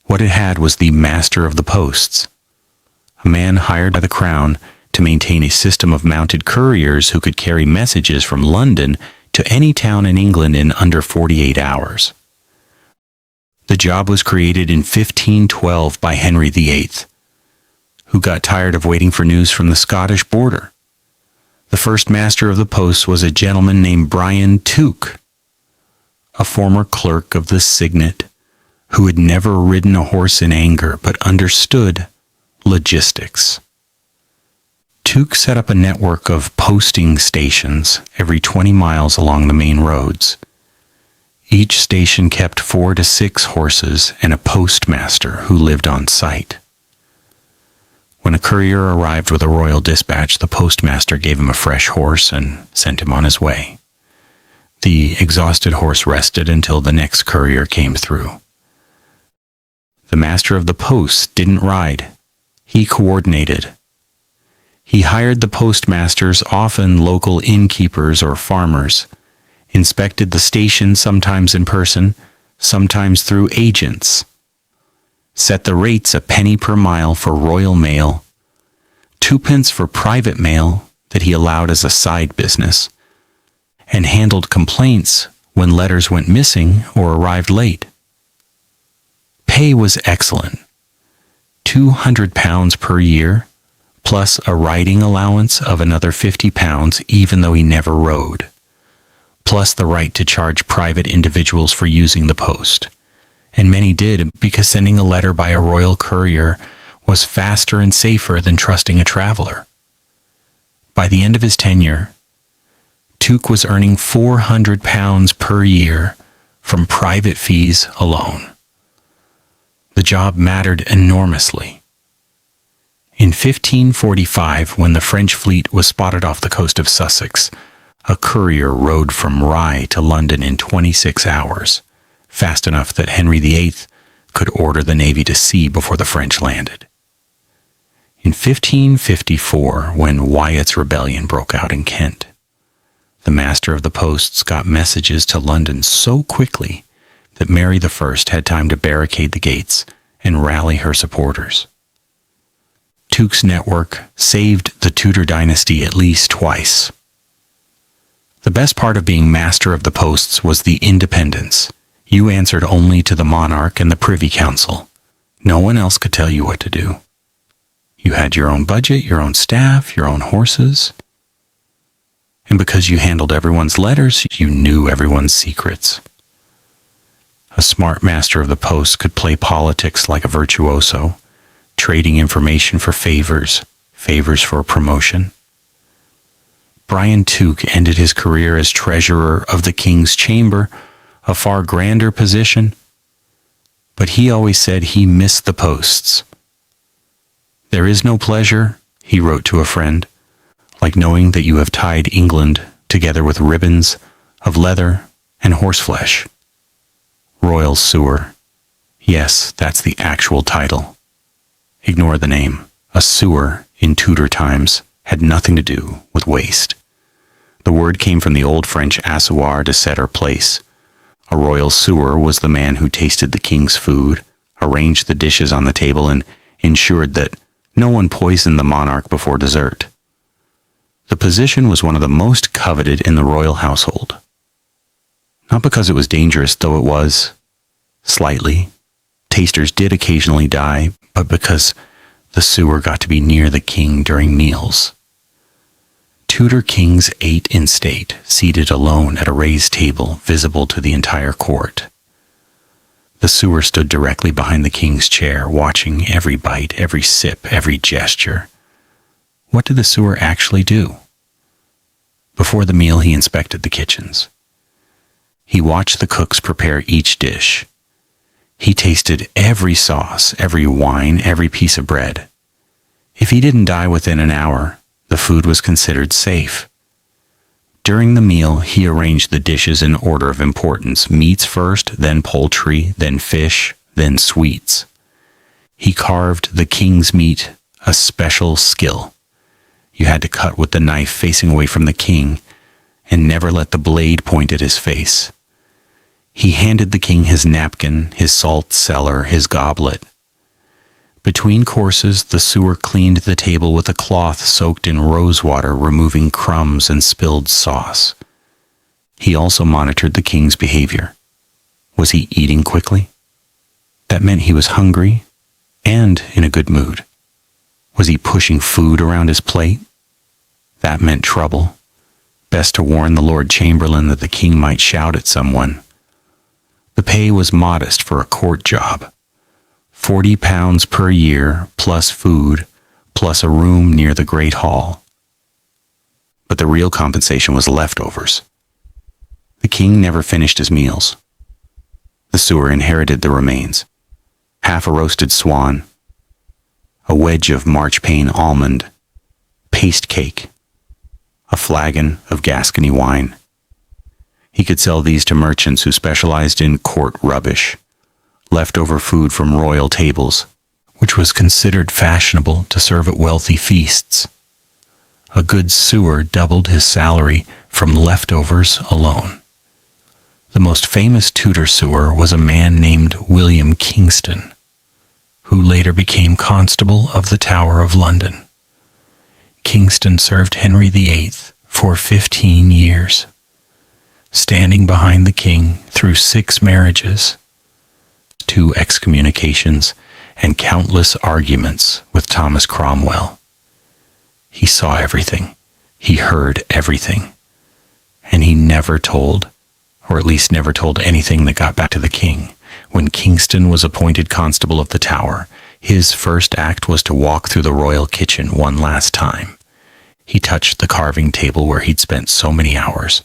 What it had was the Master of the Posts, a man hired by the Crown to maintain a system of mounted couriers who could carry messages from London to any town in England in under 48 hours. The job was created in 1512 by Henry VIII, who got tired of waiting for news from the Scottish border. The first Master of the Posts was a gentleman named Brian Tuke, a former clerk of the Signet, who had never ridden a horse in anger but understood logistics. Tuke set up a network of posting stations every 20 miles along the main roads. Each station kept 4 to 6 horses and a postmaster who lived on site. When a courier arrived with a royal dispatch, the postmaster gave him a fresh horse and sent him on his way. The exhausted horse rested until the next courier came through. The Master of the Posts didn't ride. He coordinated. He hired the postmasters, often local innkeepers or farmers, inspected the station sometimes in person, sometimes through agents, set the rates a penny per mile for royal mail, 2 pence for private mail that he allowed as a side business, and handled complaints when letters went missing or arrived late. Pay was excellent, £200 per year, plus a riding allowance of another £50 even though he never rode, plus the right to charge private individuals for using the post. And many did, because sending a letter by a royal courier was faster and safer than trusting a traveler. By the end of his tenure, Tuke was earning £400 per year from private fees alone. The job mattered enormously. In 1545, when the French fleet was spotted off the coast of Sussex, a courier rode from Rye to London in 26 hours, fast enough that Henry VIII could order the navy to sea before the French landed. In 1554, when Wyatt's rebellion broke out in Kent, the Master of the Posts got messages to London so quickly that Mary I had time to barricade the gates and rally her supporters. Tuke's network saved the Tudor dynasty at least twice. The best part of being Master of the Posts was the independence. You answered only to the monarch and the Privy Council. No one else could tell you what to do. You had your own budget, your own staff, your own horses. And because you handled everyone's letters, you knew everyone's secrets. A smart Master of the Posts could play politics like a virtuoso, trading information for favors for a promotion. Brian Tuke ended his career as treasurer of the King's Chamber, a far grander position, but he always said he missed the posts. "There is no pleasure," he wrote to a friend, "like knowing that you have tied England together with ribbons of leather and horseflesh." Royal Sewer. Yes, that's the actual title. Ignore the name. A sewer, in Tudor times, had nothing to do with waste. The word came from the old French asseoir, to set or place. A royal sewer was the man who tasted the king's food, arranged the dishes on the table, and ensured that no one poisoned the monarch before dessert. The position was one of the most coveted in the royal household. Not because it was dangerous, though it was, slightly. Tasters did occasionally die, but because the sewer got to be near the king during meals. Tudor kings ate in state, seated alone at a raised table visible to the entire court. The sewer stood directly behind the king's chair, watching every bite, every sip, every gesture. What did the sewer actually do? Before the meal, he inspected the kitchens. He watched the cooks prepare each dish. He tasted every sauce, every wine, every piece of bread. If he didn't die within an hour, the food was considered safe. During the meal, he arranged the dishes in order of importance: meats first, then poultry, then fish, then sweets. He carved the king's meat, a special skill. You had to cut with the knife facing away from the king, and never let the blade point at his face. He handed the king his napkin, his salt cellar, his goblet. Between courses, the sewer cleaned the table with a cloth soaked in rose water, removing crumbs and spilled sauce. He also monitored the king's behavior. Was he eating quickly? That meant he was hungry and in a good mood. Was he pushing food around his plate? That meant trouble. Best to warn the Lord Chamberlain that the king might shout at someone. The pay was modest for a court job. £40 per year, plus food, plus a room near the Great Hall. But the real compensation was leftovers. The king never finished his meals. The sewer inherited the remains: half a roasted swan, a wedge of marchpane almond, paste cake, a flagon of Gascony wine. He could sell these to merchants who specialized in court rubbish, leftover food from royal tables, which was considered fashionable to serve at wealthy feasts. A good sewer doubled his salary from leftovers alone. The most famous Tudor sewer was a man named William Kingston, who later became Constable of the Tower of London. Kingston served Henry VIII for 15 years, standing behind the king through 6 marriages, 2 excommunications, and countless arguments with Thomas Cromwell. He saw everything, he heard everything, and he never told, or at least never told anything that got back to the king. When Kingston was appointed Constable of the Tower, his first act was to walk through the royal kitchen one last time. He touched the carving table where he'd spent so many hours.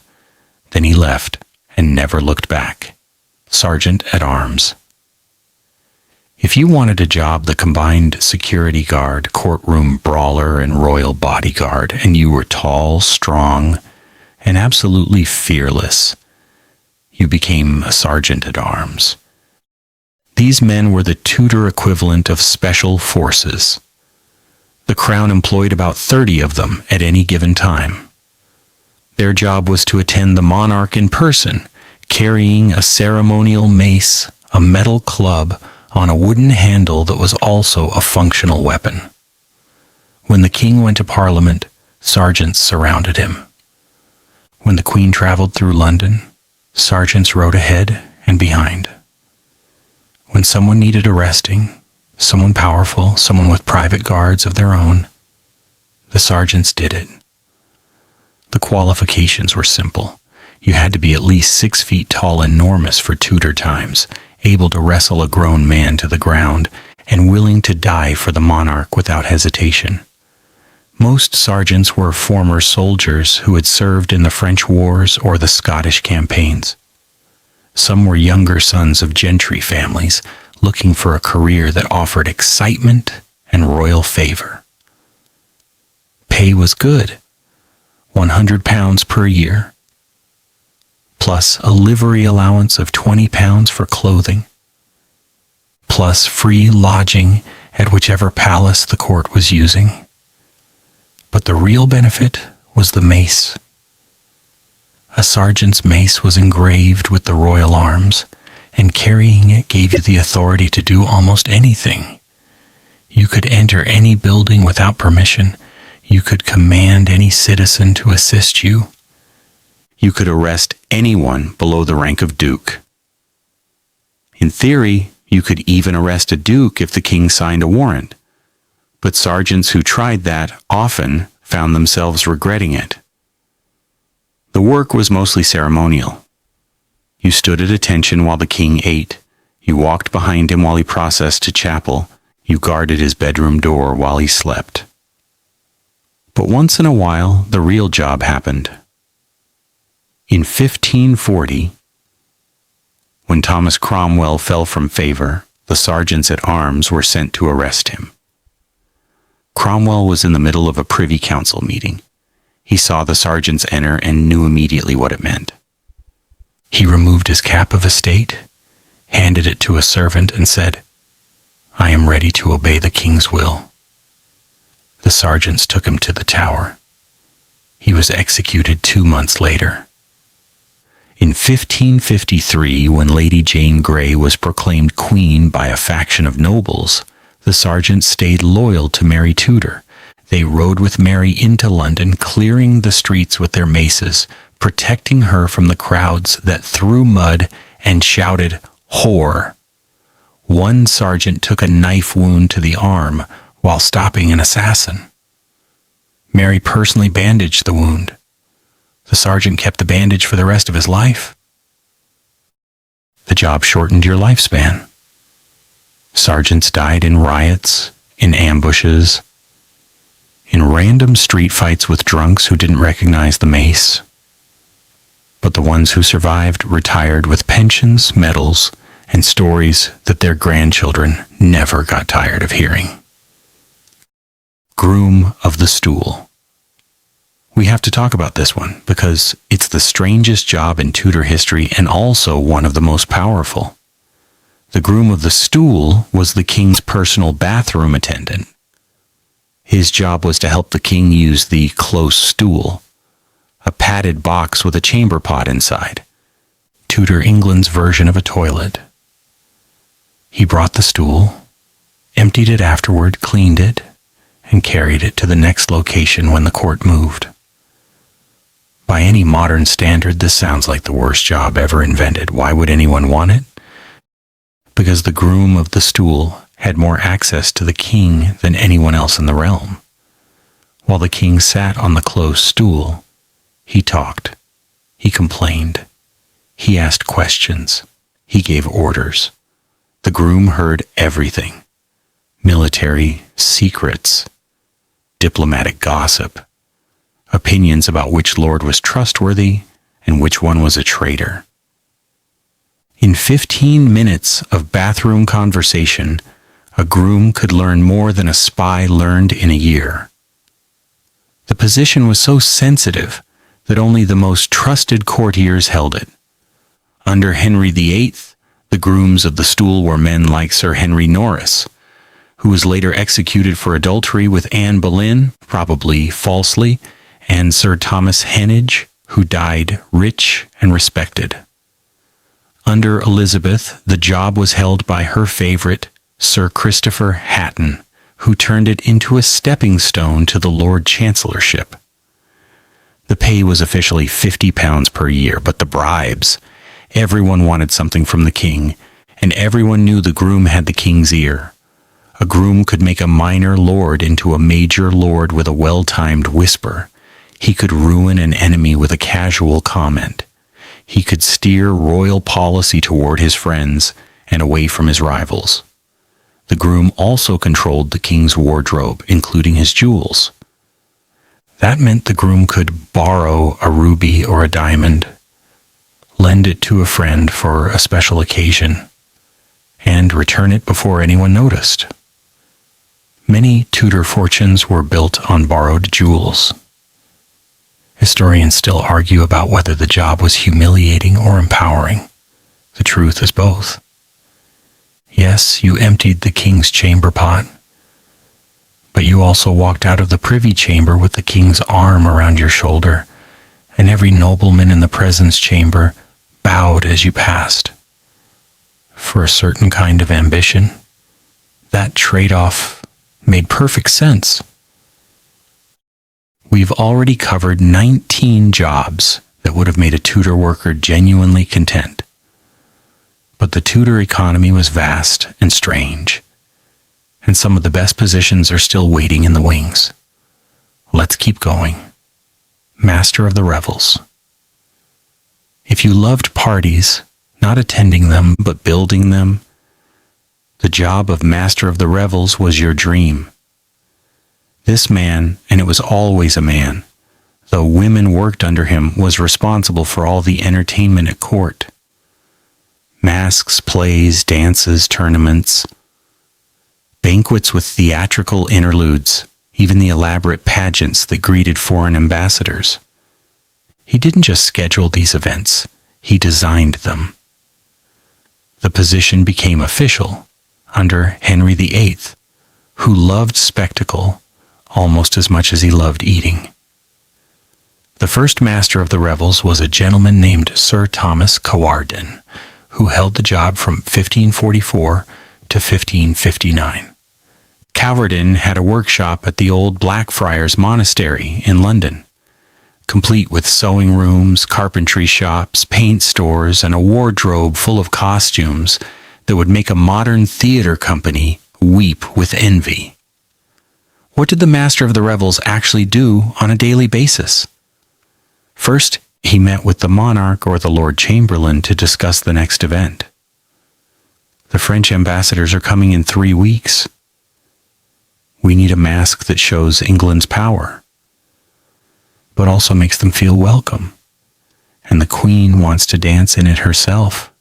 Then he left and never looked back. Sergeant at Arms. If you wanted a job that combined security guard, courtroom brawler, and royal bodyguard, and you were tall, strong, and absolutely fearless, you became a sergeant at arms. These men were the Tudor equivalent of special forces. The crown employed about 30 of them at any given time. Their job was to attend the monarch in person, carrying a ceremonial mace, a metal club, on a wooden handle that was also a functional weapon. When the king went to Parliament, sergeants surrounded him. When the Queen traveled through London, sergeants rode ahead and behind. When someone needed arresting, someone powerful, someone with private guards of their own, the sergeants did it. The qualifications were simple. You had to be at least 6 feet tall, enormous for Tudor times, able to wrestle a grown man to the ground, and willing to die for the monarch without hesitation. Most sergeants were former soldiers who had served in the French wars or the Scottish campaigns. Some were younger sons of gentry families looking for a career that offered excitement and royal favor. Pay was good, £100 per year, plus a livery allowance of £20 for clothing, plus free lodging at whichever palace the court was using. But the real benefit was the mace. A sergeant's mace was engraved with the royal arms, and carrying it gave you the authority to do almost anything. You could enter any building without permission. You could command any citizen to assist you. You could arrest anyone below the rank of duke. In theory, you could even arrest a duke if the king signed a warrant, but sergeants who tried that often found themselves regretting it. The work was mostly ceremonial. You stood at attention while the king ate. You walked behind him while he processed to chapel. You guarded his bedroom door while he slept. But once in a while, the real job happened. In 1540, when Thomas Cromwell fell from favor, the sergeants at arms were sent to arrest him. Cromwell was in the middle of a Privy Council meeting. He saw the sergeants enter and knew immediately what it meant. He removed his cap of estate, handed it to a servant, and said, "I am ready to obey the king's will." The sergeants took him to the tower. He was executed 2 months later. In 1553, when Lady Jane Grey was proclaimed queen by a faction of nobles, the sergeants stayed loyal to Mary Tudor. They rode with Mary into London, clearing the streets with their maces, protecting her from the crowds that threw mud and shouted, "Whore!" One sergeant took a knife wound to the arm while stopping an assassin. Mary personally bandaged the wound. The sergeant kept the bandage for the rest of his life. The job shortened your lifespan. Sergeants died in riots, in ambushes, in random street fights with drunks who didn't recognize the mace. But the ones who survived retired with pensions, medals, and stories that their grandchildren never got tired of hearing. Groom of the stool. We have to talk about this one because it's the strangest job in Tudor history and also one of the most powerful. The groom of the stool was the king's personal bathroom attendant. His job was to help the king use the close stool, a padded box with a chamber pot inside, Tudor England's version of a toilet. He brought the stool, emptied it afterward, cleaned it, and carried it to the next location when the court moved. By any modern standard, this sounds like the worst job ever invented. Why would anyone want it? Because the groom of the stool had more access to the king than anyone else in the realm. While the king sat on the closed stool, he talked, he complained, he asked questions, he gave orders. The groom heard everything: military secrets, diplomatic gossip, opinions about which lord was trustworthy and which one was a traitor. In 15 minutes of bathroom conversation, a groom could learn more than a spy learned in a year. The position was so sensitive that only the most trusted courtiers held it. Under Henry VIII, the grooms of the stool were men like Sir Henry Norris, who was later executed for adultery with Anne Boleyn, probably falsely, and Sir Thomas Heneage, who died rich and respected. Under Elizabeth, the job was held by her favorite, Sir Christopher Hatton, who turned it into a stepping stone to the Lord Chancellorship. The pay was officially £50 per year, but the bribes, everyone wanted something from the king, and everyone knew the groom had the king's ear. A groom could make a minor lord into a major lord with a well-timed whisper. He could ruin an enemy with a casual comment. He could steer royal policy toward his friends and away from his rivals. The groom also controlled the king's wardrobe, including his jewels. That meant the groom could borrow a ruby or a diamond, lend it to a friend for a special occasion, and return it before anyone noticed. Many Tudor fortunes were built on borrowed jewels. Historians still argue about whether the job was humiliating or empowering. The truth is both. Yes, you emptied the king's chamber pot, but you also walked out of the privy chamber with the king's arm around your shoulder, and every nobleman in the presence chamber bowed as you passed. For a certain kind of ambition, that trade-off made perfect sense. We've already covered 19 jobs that would have made a Tudor worker genuinely content. But the Tudor economy was vast and strange, and some of the best positions are still waiting in the wings. Let's keep going. Master of the revels. If you loved parties, not attending them but building them, the job of Master of the Revels was your dream. This man, and it was always a man, though women worked under him, was responsible for all the entertainment at court. Masks, plays, dances, tournaments, banquets with theatrical interludes, even the elaborate pageants that greeted foreign ambassadors. He didn't just schedule these events, he designed them. The position became official under Henry VIII, who loved spectacle almost as much as he loved eating. The first master of the revels was a gentleman named Sir Thomas Cawarden, who held the job from 1544 to 1559. Cawarden had a workshop at the old Blackfriars Monastery in London, complete with sewing rooms, carpentry shops, paint stores, and a wardrobe full of costumes that would make a modern theater company weep with envy. What did the master of the revels actually do on a daily basis? First, he met with the monarch or the Lord Chamberlain to discuss the next event. The French ambassadors are coming in 3 weeks. We need a mask that shows England's power, but also makes them feel welcome, and the Queen wants to dance in it herself.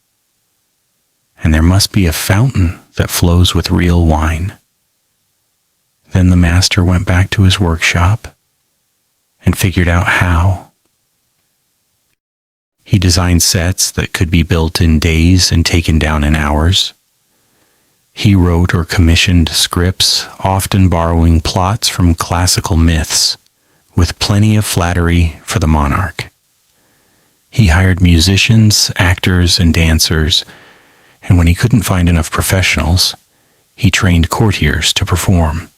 And there must be a fountain that flows with real wine. Then the master went back to his workshop and figured out how. He designed sets that could be built in days and taken down in hours. He wrote or commissioned scripts, often borrowing plots from classical myths, with plenty of flattery for the monarch. He hired musicians, actors, and dancers, and when he couldn't find enough professionals, he trained courtiers to perform.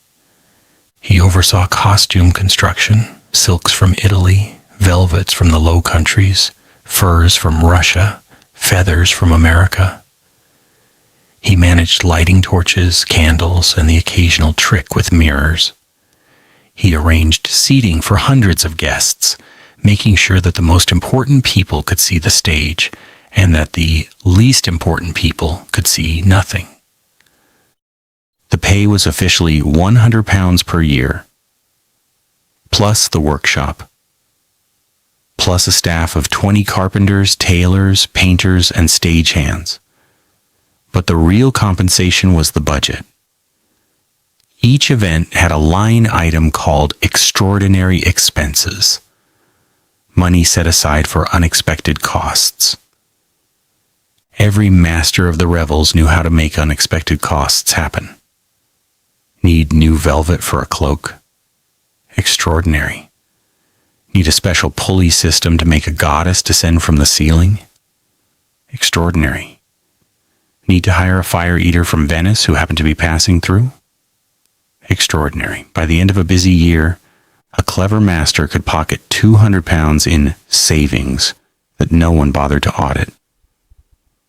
He oversaw costume construction, silks from Italy, velvets from the Low Countries, furs from Russia, feathers from America. He managed lighting torches, candles, and the occasional trick with mirrors. He arranged seating for hundreds of guests, making sure that the most important people could see the stage and that the least important people could see nothing. The pay was officially £100 per year, plus the workshop, plus a staff of 20 carpenters, tailors, painters, and stagehands. But the real compensation was the budget. Each event had a line item called extraordinary expenses, money set aside for unexpected costs. Every master of the revels knew how to make unexpected costs happen. Need new velvet for a cloak? Extraordinary. Need a special pulley system to make a goddess descend from the ceiling? Extraordinary. Need to hire a fire eater from Venice who happened to be passing through? Extraordinary. By the end of a busy year, a clever master could pocket £200 in savings that no one bothered to audit.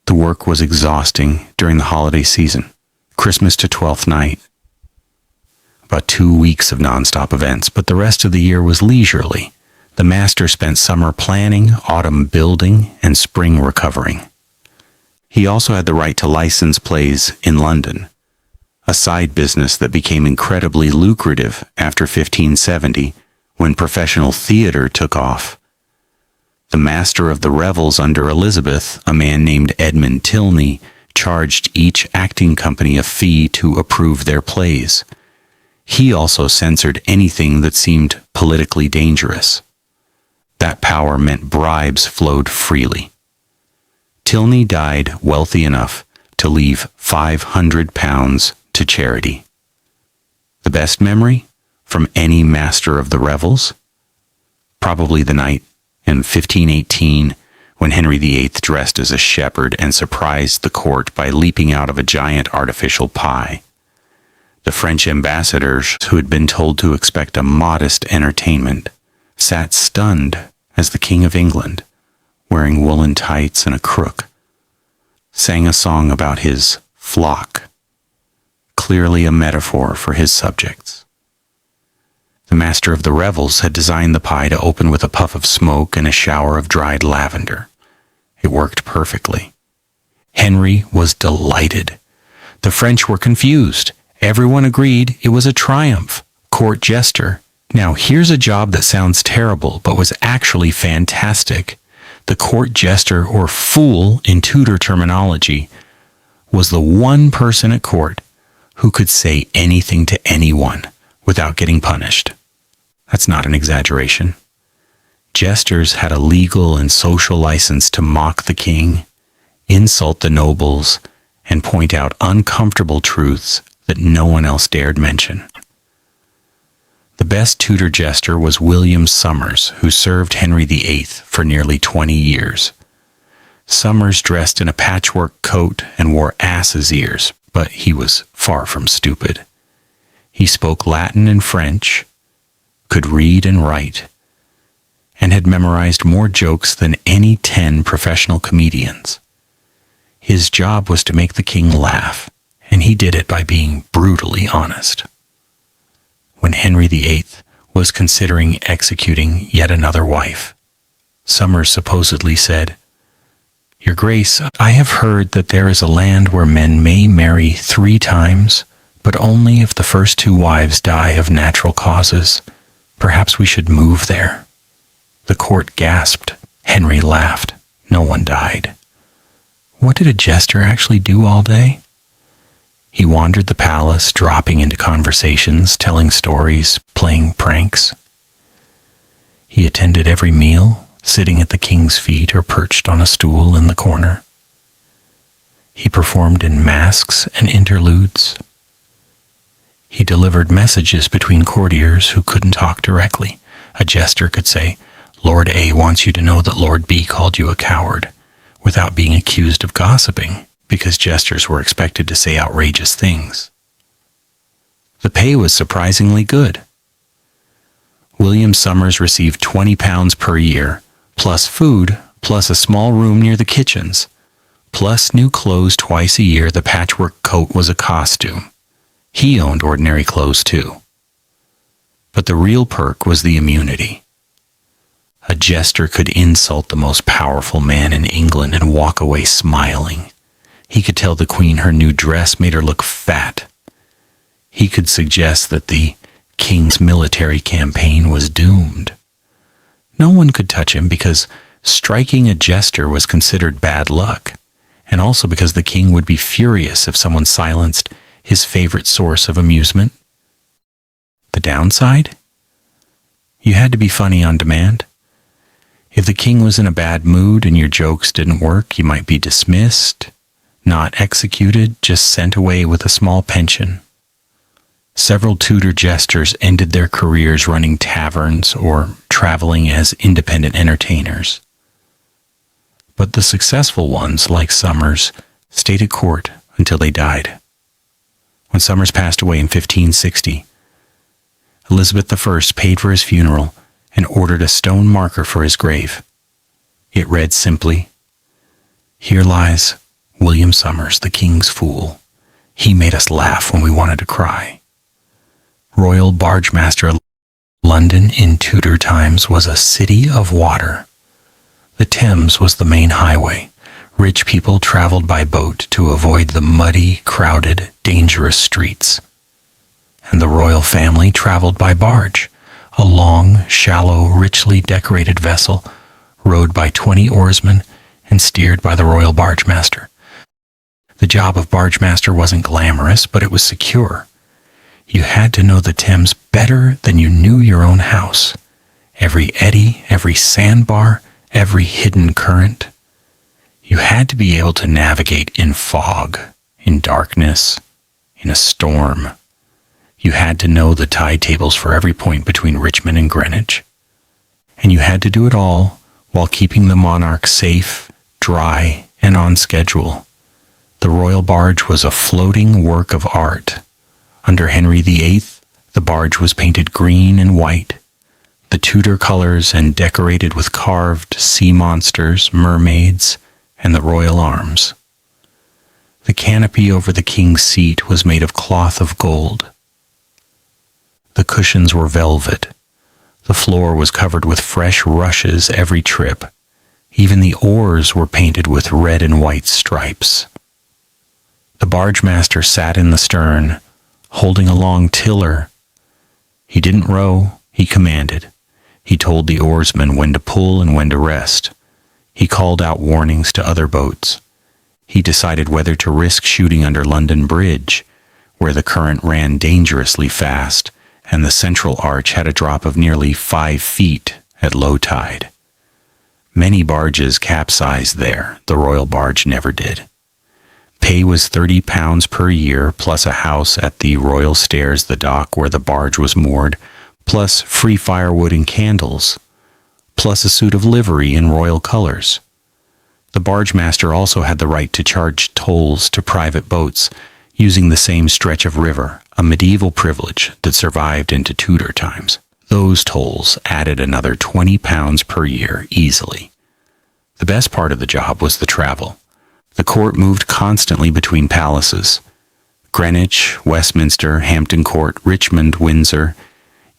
The work was exhausting during the holiday season, Christmas to Twelfth Night. About 2 weeks of nonstop events, but the rest of the year was leisurely. The master spent summer planning, autumn building, and spring recovering. He also had the right to license plays in London, a side business that became incredibly lucrative after 1570 when professional theater took off. The master of the revels under Elizabeth, a man named Edmund Tilney, charged each acting company a fee to approve their plays. He also censored anything that seemed politically dangerous. That power meant bribes flowed freely. Tilney died wealthy enough to leave £500 to charity. The best memory from any master of the revels? Probably the night in 1518 when Henry VIII dressed as a shepherd and surprised the court by leaping out of a giant artificial pie. The French ambassadors, who had been told to expect a modest entertainment, sat stunned as the King of England, wearing woolen tights and a crook, sang a song about his flock, clearly a metaphor for his subjects. The master of the revels had designed the pie to open with a puff of smoke and a shower of dried lavender. It worked perfectly. Henry was delighted. The French were confused. Everyone agreed it was a triumph. Court jester. Now here's a job that sounds terrible, but was actually fantastic. The court jester, or fool in Tudor terminology, was the one person at court who could say anything to anyone without getting punished. That's not an exaggeration. Jesters had a legal and social license to mock the king, insult the nobles, and point out uncomfortable truths that no one else dared mention. The best Tudor jester was William Somers, who served Henry VIII for nearly 20 years. Somers dressed in a patchwork coat and wore ass's ears, but he was far from stupid. He spoke Latin and French, could read and write, and had memorized more jokes than any 10 professional comedians. His job was to make the king laugh, and he did it by being brutally honest. When Henry VIII was considering executing yet another wife, Somers supposedly said, "Your Grace, I have heard that there is a land where men may marry 3 times, but only if the first 2 wives die of natural causes. Perhaps we should move there." The court gasped. Henry laughed. No one died. What did a jester actually do all day? He wandered the palace, dropping into conversations, telling stories, playing pranks. He attended every meal, sitting at the king's feet or perched on a stool in the corner. He performed in masques and interludes. He delivered messages between courtiers who couldn't talk directly. A jester could say, "Lord A wants you to know that Lord B called you a coward," without being accused of gossiping, because jesters were expected to say outrageous things. The pay was surprisingly good. William Somers received £20 per year, plus food, plus a small room near the kitchens, plus new clothes twice a year. The patchwork coat was a costume. He owned ordinary clothes too. But the real perk was the immunity. A jester could insult the most powerful man in England and walk away smiling. He could tell the queen her new dress made her look fat. He could suggest that the king's military campaign was doomed. No one could touch him because striking a jester was considered bad luck, and also because the king would be furious if someone silenced his favorite source of amusement. The downside? You had to be funny on demand. If the king was in a bad mood and your jokes didn't work, you might be dismissed, not executed, just sent away with a small pension. Several Tudor jesters ended their careers running taverns or traveling as independent entertainers. But the successful ones, like Somers, stayed at court until they died. When Somers passed away in 1560, Elizabeth I paid for his funeral and ordered a stone marker for his grave. It read simply, "Here lies William Somers, the king's fool. He made us laugh when we wanted to cry." Royal Bargemaster. London in Tudor times was a city of water. The Thames was the main highway. Rich people traveled by boat to avoid the muddy, crowded, dangerous streets. And the royal family traveled by barge, a long, shallow, richly decorated vessel rowed by 20 oarsmen and steered by the royal bargemaster. The job of bargemaster wasn't glamorous, but it was secure. You had to know the Thames better than you knew your own house. Every eddy, every sandbar, every hidden current. You had to be able to navigate in fog, in darkness, in a storm. You had to know the tide tables for every point between Richmond and Greenwich. And you had to do it all while keeping the monarch safe, dry, and on schedule. The royal barge was a floating work of art. Under Henry VIII, the barge was painted green and white, the Tudor colors, and decorated with carved sea monsters, mermaids, and the royal arms. The canopy over the king's seat was made of cloth of gold. The cushions were velvet. The floor was covered with fresh rushes every trip. Even the oars were painted with red and white stripes. The bargemaster sat in the stern, holding a long tiller. He didn't row, he commanded. He told the oarsmen when to pull and when to rest. He called out warnings to other boats. He decided whether to risk shooting under London Bridge, where the current ran dangerously fast and the central arch had a drop of nearly 5 feet at low tide. Many barges capsized there. The royal barge never did. Pay was £30 per year, plus a house at the royal stairs, the dock where the barge was moored, plus free firewood and candles, plus a suit of livery in royal colors. The barge master also had the right to charge tolls to private boats using the same stretch of river, a medieval privilege that survived into Tudor times. Those tolls added another £20 per year easily. The best part of the job was the travel. The court moved constantly between palaces: Greenwich, Westminster, Hampton Court, Richmond, Windsor.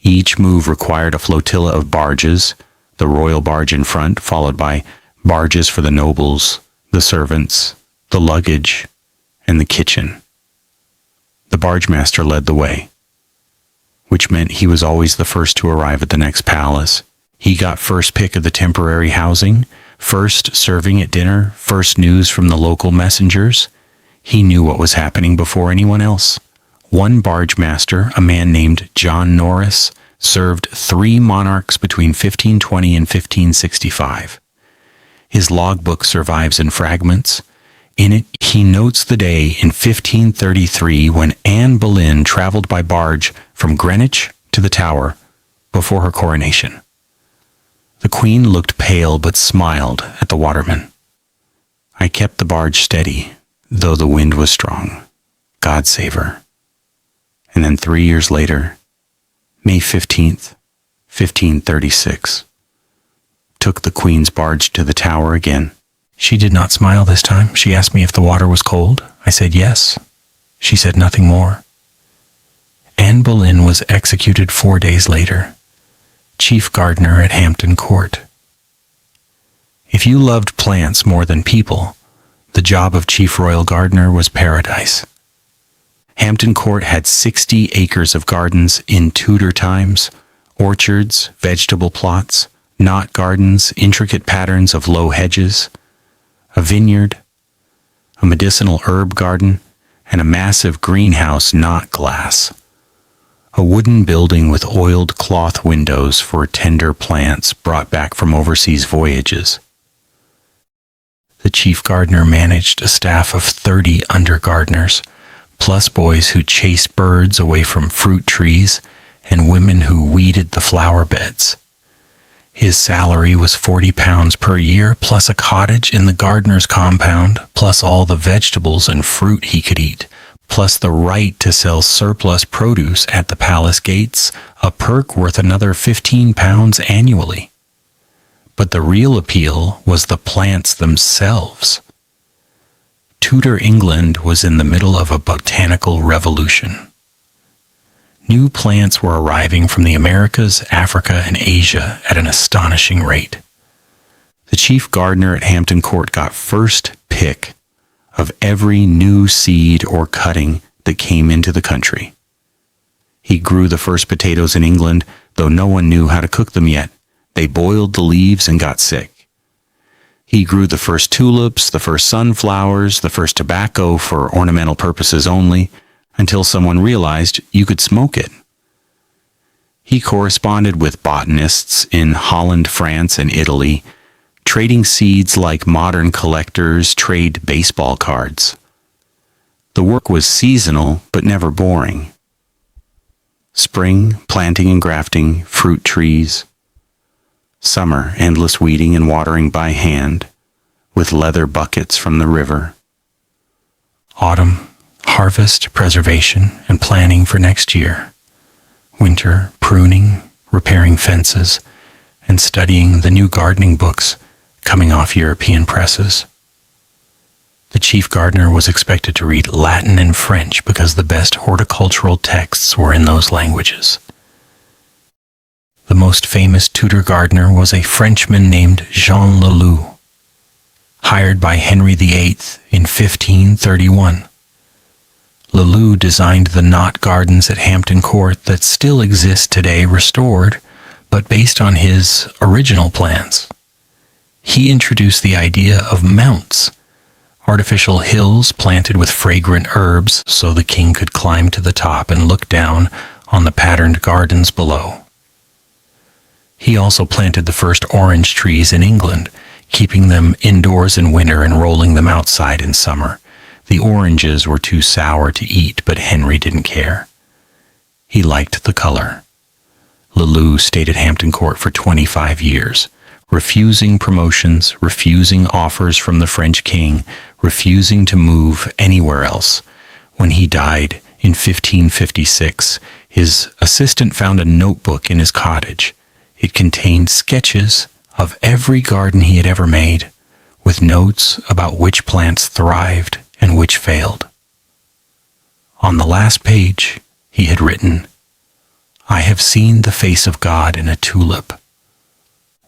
Each move required a flotilla of barges, the royal barge in front, followed by barges for the nobles, the servants, the luggage, and the kitchen. The barge master led the way, which meant he was always the first to arrive at the next palace. He got first pick of the temporary housing, first serving at dinner, first news from the local messengers. He knew what was happening before anyone else. One barge master, a man named John Norris, served 3 monarchs between 1520 and 1565. His logbook survives in fragments. In it, he notes the day in 1533 when Anne Boleyn traveled by barge from Greenwich to the Tower before her coronation. The Queen looked pale but smiled at the waterman. I kept the barge steady, though the wind was strong. God save her. And then 3 years later, May 15th, 1536, took the Queen's barge to the Tower again. She did not smile this time. She asked me if the water was cold. I said yes. She said nothing more. Anne Boleyn was executed 4 days later, chief gardener at Hampton Court. If you loved plants more than people, the job of chief royal gardener was paradise. Hampton Court had 60 acres of gardens in Tudor times, orchards, vegetable plots, knot gardens, intricate patterns of low hedges, a vineyard, a medicinal herb garden, and a massive greenhouse, not glass. A wooden building with oiled cloth windows for tender plants brought back from overseas voyages. The chief gardener managed a staff of 30 under-gardeners, plus boys who chased birds away from fruit trees and women who weeded the flower beds. His salary was £40 per year, plus a cottage in the gardener's compound, plus all the vegetables and fruit he could eat, plus the right to sell surplus produce at the palace gates, a perk worth another £15 annually. But the real appeal was the plants themselves. Tudor England was in the middle of a botanical revolution. New plants were arriving from the Americas, Africa, and Asia at an astonishing rate. The chief gardener at Hampton Court got first pick of every new seed or cutting that came into the country. He grew the first potatoes in England, though no one knew how to cook them yet. They boiled the leaves and got sick. He grew the first tulips, the first sunflowers, the first tobacco for ornamental purposes only, until someone realized you could smoke it. He corresponded with botanists in Holland, France, and Italy, trading seeds like modern collectors trade baseball cards. The work was seasonal, but never boring. Spring, planting and grafting, fruit trees. Summer, endless weeding and watering by hand, with leather buckets from the river. Autumn, harvest, preservation, and planning for next year. Winter, pruning, repairing fences, and studying the new gardening books coming off European presses. The chief gardener was expected to read Latin and French because the best horticultural texts were in those languages. The most famous Tudor gardener was a Frenchman named Jean Leloup, hired by Henry VIII in 1531. Leloup designed the knot gardens at Hampton Court that still exist today, restored, but based on his original plans. He introduced the idea of mounts, artificial hills planted with fragrant herbs so the king could climb to the top and look down on the patterned gardens below. He also planted the first orange trees in England, keeping them indoors in winter and rolling them outside in summer. The oranges were too sour to eat, but Henry didn't care. He liked the color. Lelou stayed at Hampton Court for 25 years, refusing promotions, refusing offers from the French king, refusing to move anywhere else. When he died in 1556, his assistant found a notebook in his cottage. It contained sketches of every garden he had ever made, with notes about which plants thrived and which failed. On the last page, he had written, "I have seen the face of God in a tulip.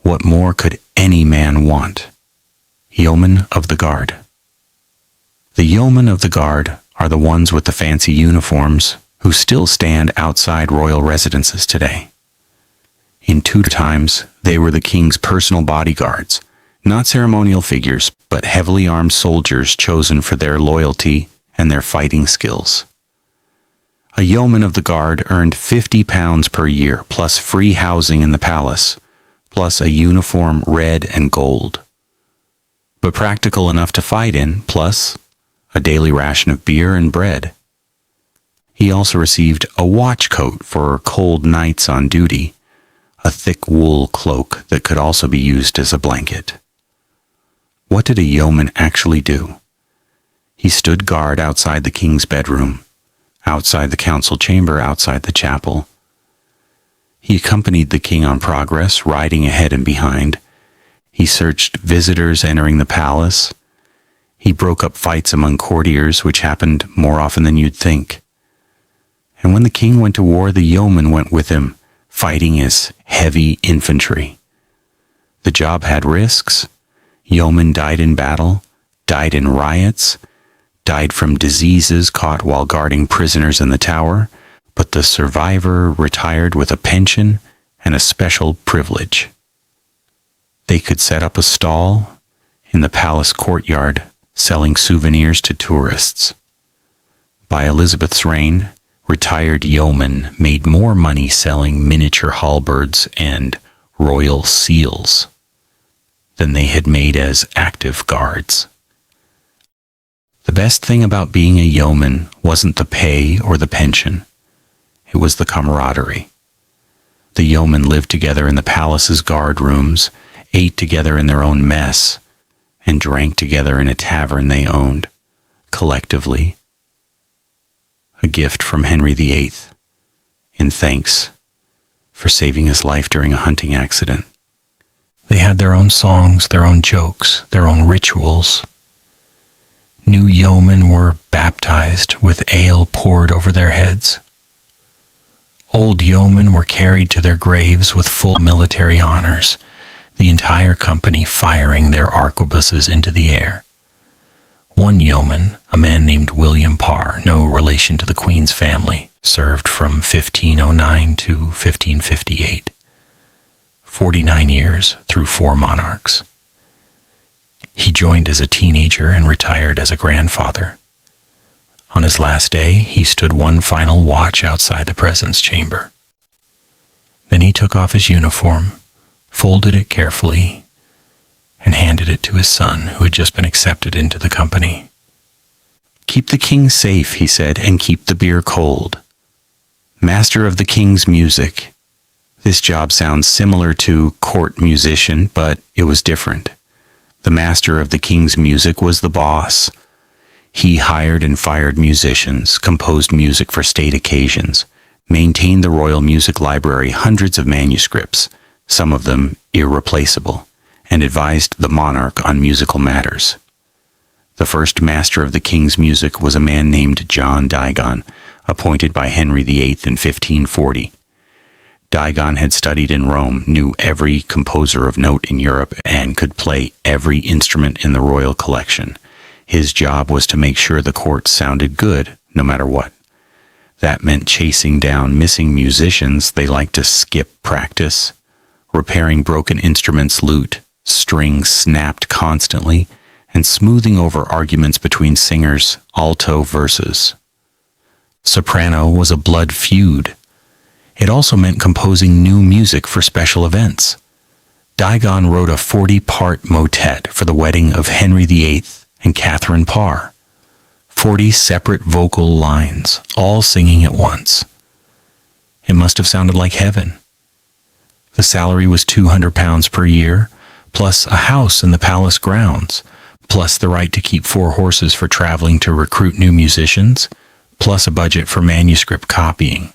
What more could any man want?" Yeomen of the Guard. The yeomen of the Guard are the ones with the fancy uniforms who still stand outside royal residences today. In Tudor times, they were the king's personal bodyguards, not ceremonial figures, but heavily armed soldiers chosen for their loyalty and their fighting skills. A yeoman of the guard earned £50 per year, plus free housing in the palace, plus a uniform red and gold. But practical enough to fight in, plus a daily ration of beer and bread. He also received a watch coat for cold nights on duty, a thick wool cloak that could also be used as a blanket. What did a yeoman actually do? He stood guard outside the king's bedroom, outside the council chamber, outside the chapel. He accompanied the king on progress, riding ahead and behind. He searched visitors entering the palace. He broke up fights among courtiers, which happened more often than you'd think. And when the king went to war, the yeoman went with him, fighting as heavy infantry. The job had risks. Yeomen died in battle, died in riots, died from diseases caught while guarding prisoners in the tower, but the survivor retired with a pension and a special privilege. They could set up a stall in the palace courtyard, selling souvenirs to tourists. By Elizabeth's reign, retired yeomen made more money selling miniature halberds and royal seals than they had made as active guards. The best thing about being a yeoman wasn't the pay or the pension. It was the camaraderie. The yeomen lived together in the palace's guard rooms, ate together in their own mess, and drank together in a tavern they owned, collectively. A gift from Henry VIII, in thanks for saving his life during a hunting accident. They had their own songs, their own jokes, their own rituals. New yeomen were baptized with ale poured over their heads. Old yeomen were carried to their graves with full military honors, the entire company firing their arquebuses into the air. One yeoman, a man named William Parr, no relation to the Queen's family, served from 1509 to 1558. 49 years through 4 monarchs. He joined as a teenager and retired as a grandfather. On his last day, he stood one final watch outside the presence chamber. Then he took off his uniform, folded it carefully, and handed it to his son, who had just been accepted into the company. "Keep the king safe," he said, "and keep the beer cold. Master of the king's music." This job sounds similar to court musician, but it was different. The master of the king's music was the boss. He hired and fired musicians, composed music for state occasions, maintained the royal music library, hundreds of manuscripts, some of them irreplaceable, and advised the monarch on musical matters. The first master of the king's music was a man named John Digon, appointed by Henry VIII in 1540. Digon had studied in Rome, knew every composer of note in Europe, and could play every instrument in the royal collection. His job was to make sure the court sounded good, no matter what. That meant chasing down missing musicians they liked to skip practice, repairing broken instruments, lute, strings snapped constantly, and smoothing over arguments between singers, alto verses. Soprano was a blood feud. It also meant composing new music for special events. Digon wrote a 40-part motet for the wedding of Henry VIII and Catherine Parr. 40 separate vocal lines, all singing at once. It must have sounded like heaven. The salary was £200 per year, plus a house in the palace grounds, plus the right to keep 4 horses for traveling to recruit new musicians, plus a budget for manuscript copying.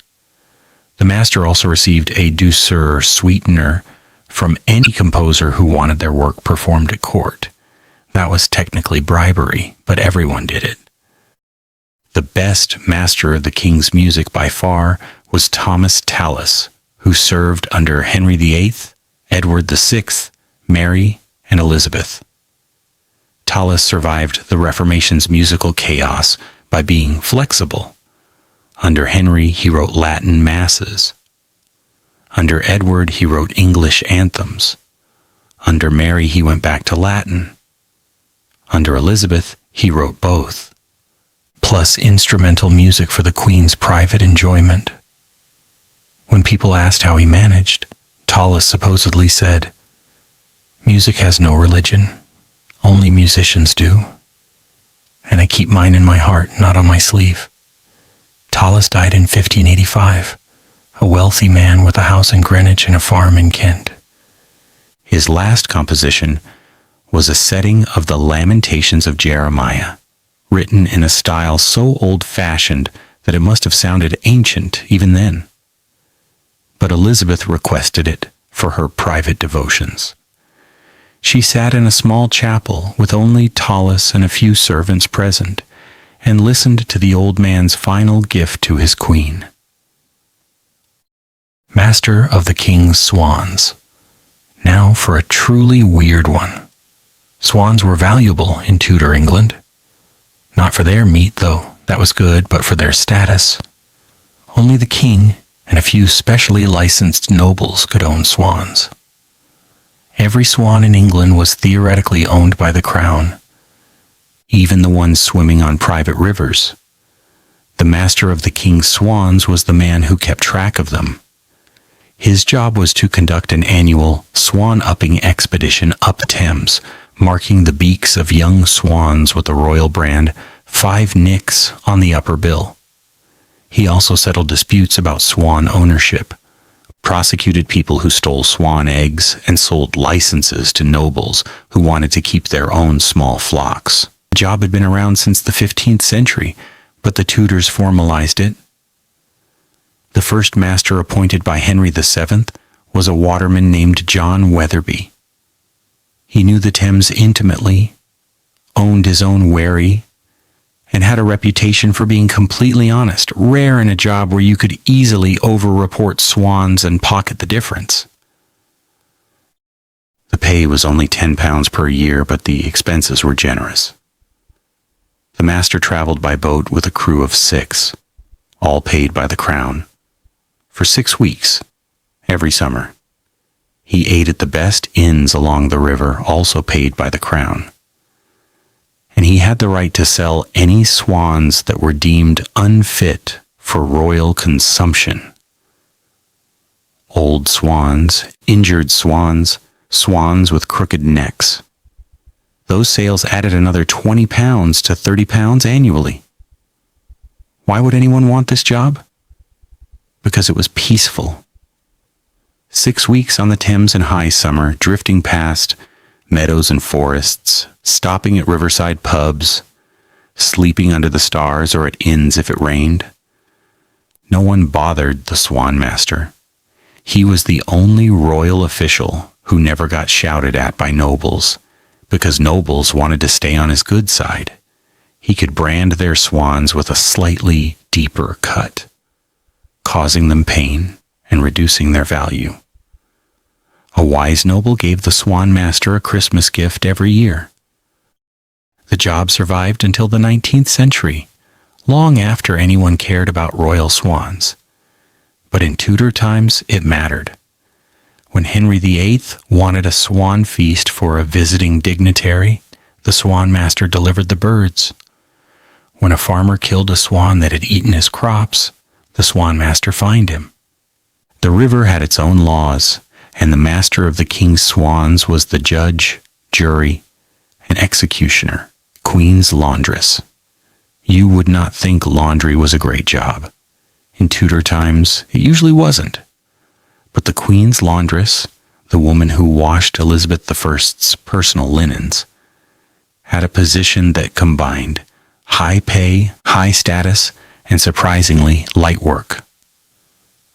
The master also received a douceur sweetener from any composer who wanted their work performed at court. That was technically bribery, but everyone did it. The best master of the king's music by far was Thomas Tallis, who served under Henry VIII, Edward VI, Mary, and Elizabeth. Tallis survived the Reformation's musical chaos by being flexible. Under Henry, he wrote Latin masses. Under Edward, he wrote English anthems. Under Mary, he went back to Latin. Under Elizabeth, he wrote both, plus instrumental music for the Queen's private enjoyment. When people asked how he managed, Tallis supposedly said, "Music has no religion. Only musicians do. And I keep mine in my heart, not on my sleeve." Tallis died in 1585, a wealthy man with a house in Greenwich and a farm in Kent. His last composition was a setting of the Lamentations of Jeremiah, written in a style so old-fashioned that it must have sounded ancient even then. But Elizabeth requested it for her private devotions. She sat in a small chapel with only Tallis and a few servants present, and listened to the old man's final gift to his queen. Master of the King's Swans. Now for a truly weird one. Swans were valuable in Tudor England. Not for their meat, though, that was good, but for their status. Only the king and a few specially licensed nobles could own swans. Every swan in England was theoretically owned by the crown, even the ones swimming on private rivers. The master of the king's swans was the man who kept track of them. His job was to conduct an annual swan-upping expedition up Thames, marking the beaks of young swans with the royal brand 5 nicks on the upper bill. He also settled disputes about swan ownership, prosecuted people who stole swan eggs, and sold licenses to nobles who wanted to keep their own small flocks. The job had been around since the 15th century, but the Tudors formalized it. The first master appointed by Henry VII was a waterman named John Weatherby. He knew the Thames intimately, owned his own wherry, and had a reputation for being completely honest, rare in a job where you could easily over-report swans and pocket the difference. The pay was only £10 per year, but the expenses were generous. The master traveled by boat with a crew of 6, all paid by the crown, for 6 weeks, every summer. He ate at the best inns along the river, also paid by the crown. And he had the right to sell any swans that were deemed unfit for royal consumption. Old swans, injured swans, swans with crooked necks. Those sales added another £20 to £30 annually. Why would anyone want this job? Because it was peaceful. 6 weeks on the Thames in high summer, drifting past meadows and forests, stopping at riverside pubs, sleeping under the stars or at inns if it rained. No one bothered the swan master. He was the only royal official who never got shouted at by nobles, because nobles wanted to stay on his good side. He could brand their swans with a slightly deeper cut, causing them pain and reducing their value. A wise noble gave the swan master a Christmas gift every year. The job survived until the 19th century, long after anyone cared about royal swans. But in Tudor times, it mattered. When Henry VIII wanted a swan feast for a visiting dignitary, the swan master delivered the birds. When a farmer killed a swan that had eaten his crops, the swan master fined him. The river had its own laws, and the master of the king's swans was the judge, jury, and executioner, queen's laundress. You would not think laundry was a great job. In Tudor times, it usually wasn't. But the queen's laundress, the woman who washed Elizabeth I's personal linens, had a position that combined high pay, high status, and surprisingly light work.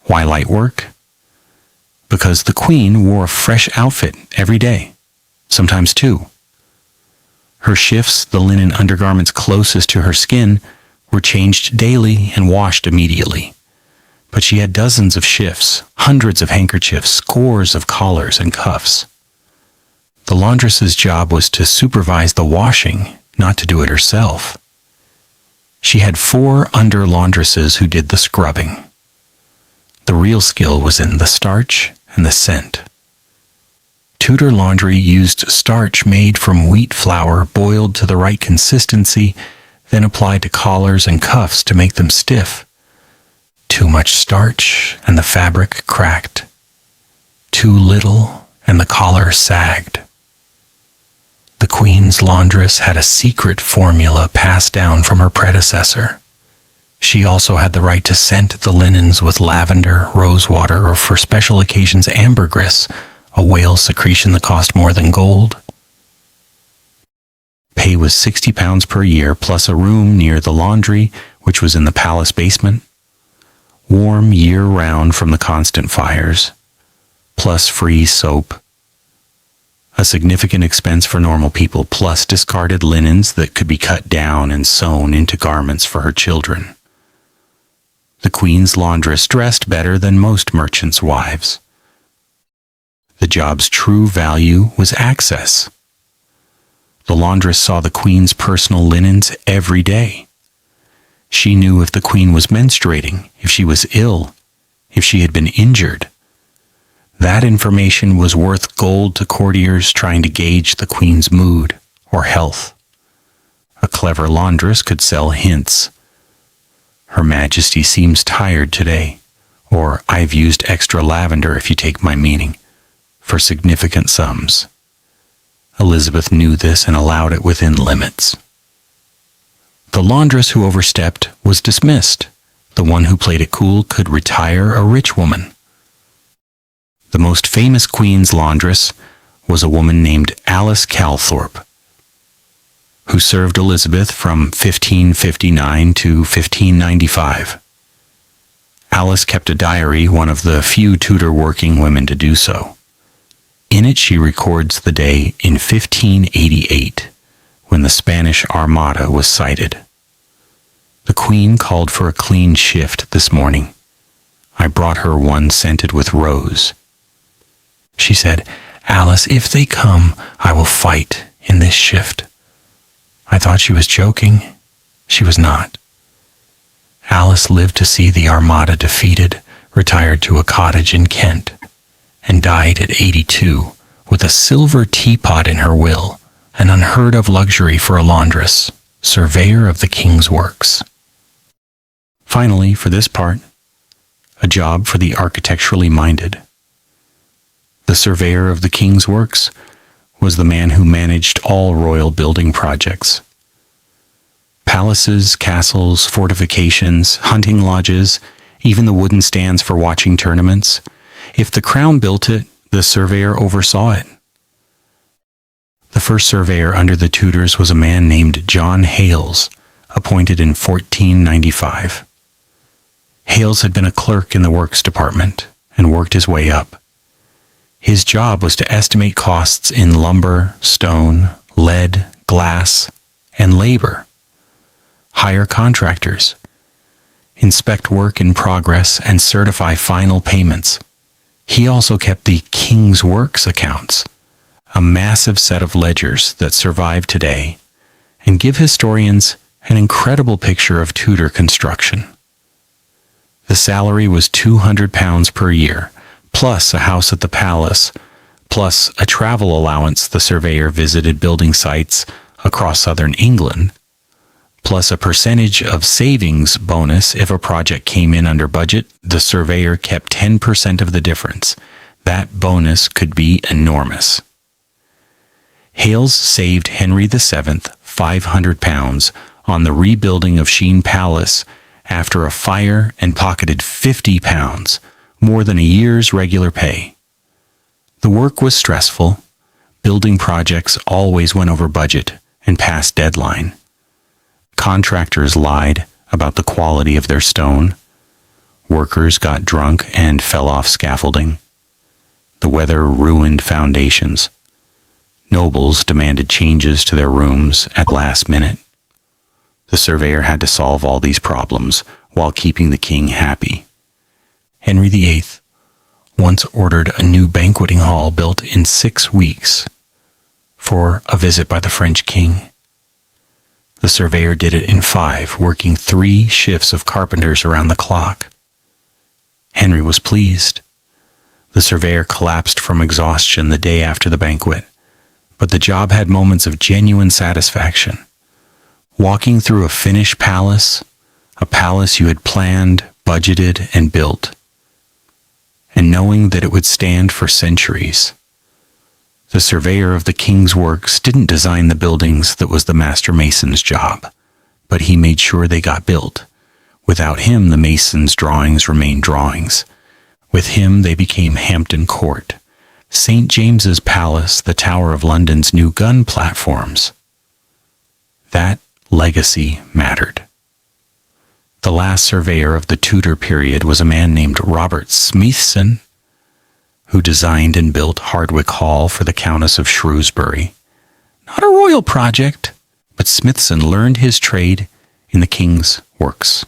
Why light work? Because the queen wore a fresh outfit every day, sometimes two. Her shifts, the linen undergarments closest to her skin, were changed daily and washed immediately. But she had dozens of shifts, hundreds of handkerchiefs, scores of collars and cuffs. The laundress's job was to supervise the washing, not to do it herself. She had 4 under laundresses who did the scrubbing. The real skill was in the starch and the scent. Tudor laundry used starch made from wheat flour boiled to the right consistency, then applied to collars and cuffs to make them stiff. Too much starch and the fabric cracked. Too little and the collar sagged. The queen's laundress had a secret formula passed down from her predecessor. She also had the right to scent the linens with lavender, rosewater, or for special occasions ambergris, a whale secretion that cost more than gold. Pay was £60 per year plus a room near the laundry, which was in the palace basement. Warm year-round from the constant fires, plus free soap. A significant expense for normal people, plus discarded linens that could be cut down and sewn into garments for her children. The queen's laundress dressed better than most merchants' wives. The job's true value was access. The laundress saw the queen's personal linens every day. She knew if the queen was menstruating, if she was ill, if she had been injured. That information was worth gold to courtiers trying to gauge the queen's mood or health. A clever laundress could sell hints. Her Majesty seems tired today, or I've used extra lavender if you take my meaning, for significant sums. Elizabeth knew this and allowed it within limits. The laundress who overstepped was dismissed. The one who played it cool could retire a rich woman. The most famous queen's laundress was a woman named Alice Calthorpe, who served Elizabeth from 1559 to 1595. Alice kept a diary, one of the few Tudor working women to do so. In it she records the day in 1588, when the Spanish Armada was sighted. The Queen called for a clean shift this morning. I brought her one scented with rose. She said, "Alice, if they come, I will fight in this shift." I thought she was joking. She was not. Alice lived to see the Armada defeated, retired to a cottage in Kent, and died at 82 with a silver teapot in her will, an unheard-of luxury for a laundress, surveyor of the king's works. Finally, for this part, a job for the architecturally minded. The surveyor of the king's works was the man who managed all royal building projects. Palaces, castles, fortifications, hunting lodges, even the wooden stands for watching tournaments. If the crown built it, the surveyor oversaw it. The first surveyor under the Tudors was a man named John Hales, appointed in 1495. Hales had been a clerk in the works department and worked his way up. His job was to estimate costs in lumber, stone, lead, glass, and labor, hire contractors, inspect work in progress, and certify final payments. He also kept the King's Works accounts, a massive set of ledgers that survive today and give historians an incredible picture of Tudor construction. The salary was £200 per year, plus a house at the palace, plus a travel allowance. The surveyor visited building sites across southern England, plus a percentage of savings bonus if a project came in under budget. The surveyor kept 10% of the difference. That bonus could be enormous. Hales saved Henry VII £500 on the rebuilding of Sheen Palace after a fire and pocketed £50, more than a year's regular pay. The work was stressful. Building projects always went over budget and past deadline. Contractors lied about the quality of their stone. Workers got drunk and fell off scaffolding. The weather ruined foundations. Nobles demanded changes to their rooms at the last minute. The surveyor had to solve all these problems while keeping the king happy. Henry VIII once ordered a new banqueting hall built in 6 weeks for a visit by the French king. The surveyor did it in 5, working 3 shifts of carpenters around the clock. Henry was pleased. The surveyor collapsed from exhaustion the day after the banquet, but the job had moments of genuine satisfaction. Walking through a finished palace, a palace you had planned, budgeted, and built, and knowing that it would stand for centuries. The surveyor of the king's works didn't design the buildings that was the master mason's job, but he made sure they got built. Without him, the mason's drawings remained drawings. With him, they became Hampton Court, St. James's Palace, the Tower of London's new gun platforms. That legacy mattered. The last surveyor of the Tudor period was a man named Robert Smithson, who designed and built Hardwicke Hall for the Countess of Shrewsbury. Not a royal project, but Smithson learned his trade in the king's works.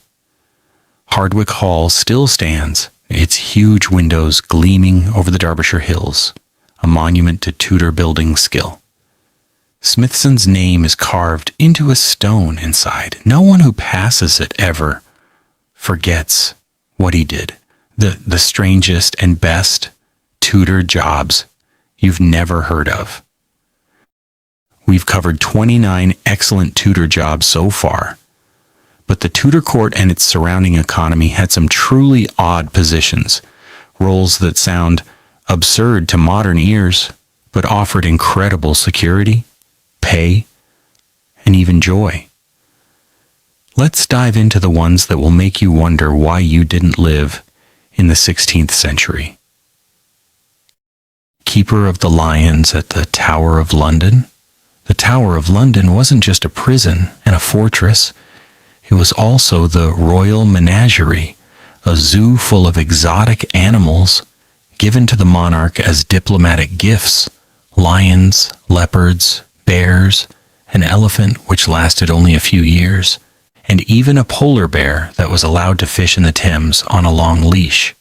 Hardwicke Hall still stands, its huge windows gleaming over the Derbyshire hills, a monument to Tudor building skill. Smithson's name is carved into a stone inside. No one who passes it ever forgets what he did. The strangest and best Tudor jobs you've never heard of. We've covered 29 excellent Tudor jobs so far, but the Tudor court and its surrounding economy had some truly odd positions, roles that sound absurd to modern ears, but offered incredible security, pay, and even joy. Let's dive into the ones that will make you wonder why you didn't live in the 16th century. Keeper of the Lions at the Tower of London. The Tower of London wasn't just a prison and a fortress. It was also the royal menagerie, a zoo full of exotic animals given to the monarch as diplomatic gifts: lions, leopards, bears, an elephant which lasted only a few years, and even a polar bear that was allowed to fish in the Thames on a long leash.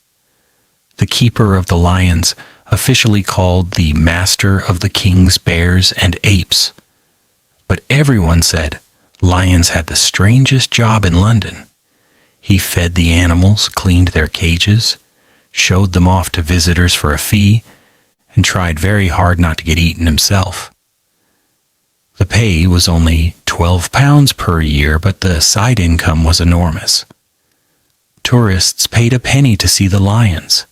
The Keeper of the Lions, officially called the Master of the King's Bears and Apes. But everyone said lions had the strangest job in London. He fed the animals, cleaned their cages, showed them off to visitors for a fee, and tried very hard not to get eaten himself. The pay was only £12 per year, but the side income was enormous. Tourists paid a penny to see the lions,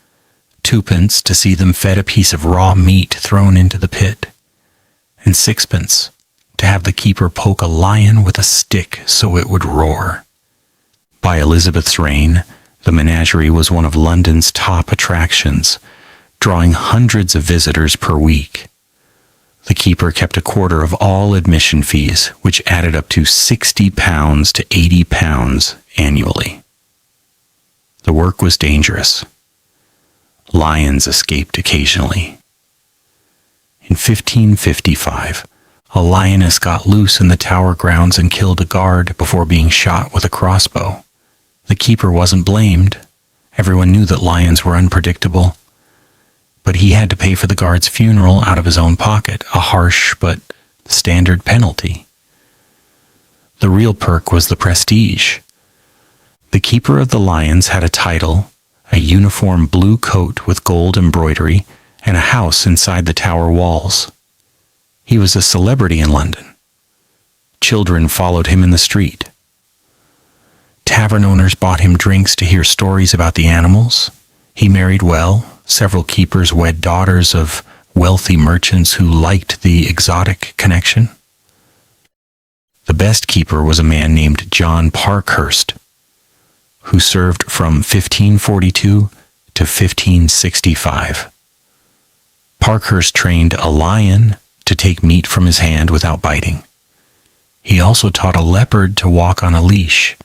2p to see them fed a piece of raw meat thrown into the pit, and 6p to have the keeper poke a lion with a stick so it would roar. By Elizabeth's reign, the menagerie was one of London's top attractions, drawing hundreds of visitors per week. The keeper kept a quarter of all admission fees, which added up to £60 to £80 annually. The work was dangerous. Lions escaped occasionally. In 1555, a lioness got loose in the tower grounds and killed a guard before being shot with a crossbow. The keeper wasn't blamed. Everyone knew that lions were unpredictable. But he had to pay for the guard's funeral out of his own pocket, a harsh but standard penalty. The real perk was the prestige. The Keeper of the Lions had a title, a uniform blue coat with gold embroidery, and a house inside the tower walls. He was a celebrity in London. Children followed him in the street. Tavern owners bought him drinks to hear stories about the animals. He married well. Several keepers wed daughters of wealthy merchants who liked the exotic connection. The best keeper was a man named John Parkhurst, who served from 1542 to 1565. Parkhurst trained a lion to take meat from his hand without biting. He also taught a leopard to walk on a leash,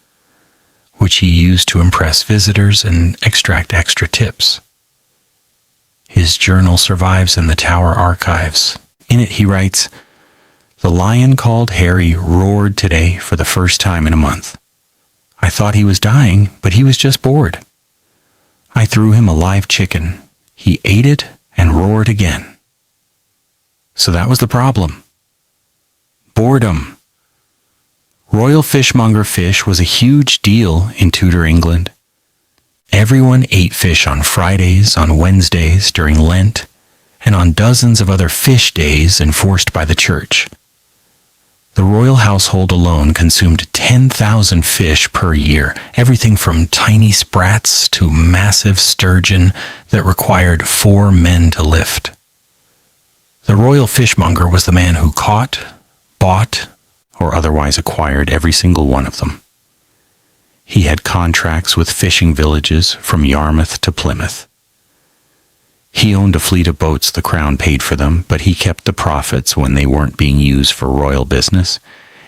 which he used to impress visitors and extract extra tips. His journal survives in the Tower archives. In it he writes, "The lion called Harry roared today for the first time in a month. I thought he was dying, but he was just bored. I threw him a live chicken. He ate it and roared again." So that was the problem. Boredom. Royal fishmonger fish was a huge deal in Tudor England. Everyone ate fish on Fridays, on Wednesdays, during Lent, and on dozens of other fish days enforced by the church. The royal household alone consumed 10,000 fish per year, everything from tiny sprats to massive sturgeon that required 4 men to lift. The royal fishmonger was the man who caught, bought, or otherwise acquired every single one of them. He had contracts with fishing villages from Yarmouth to Plymouth. He owned a fleet of boats the crown paid for them, but he kept the profits when they weren't being used for royal business.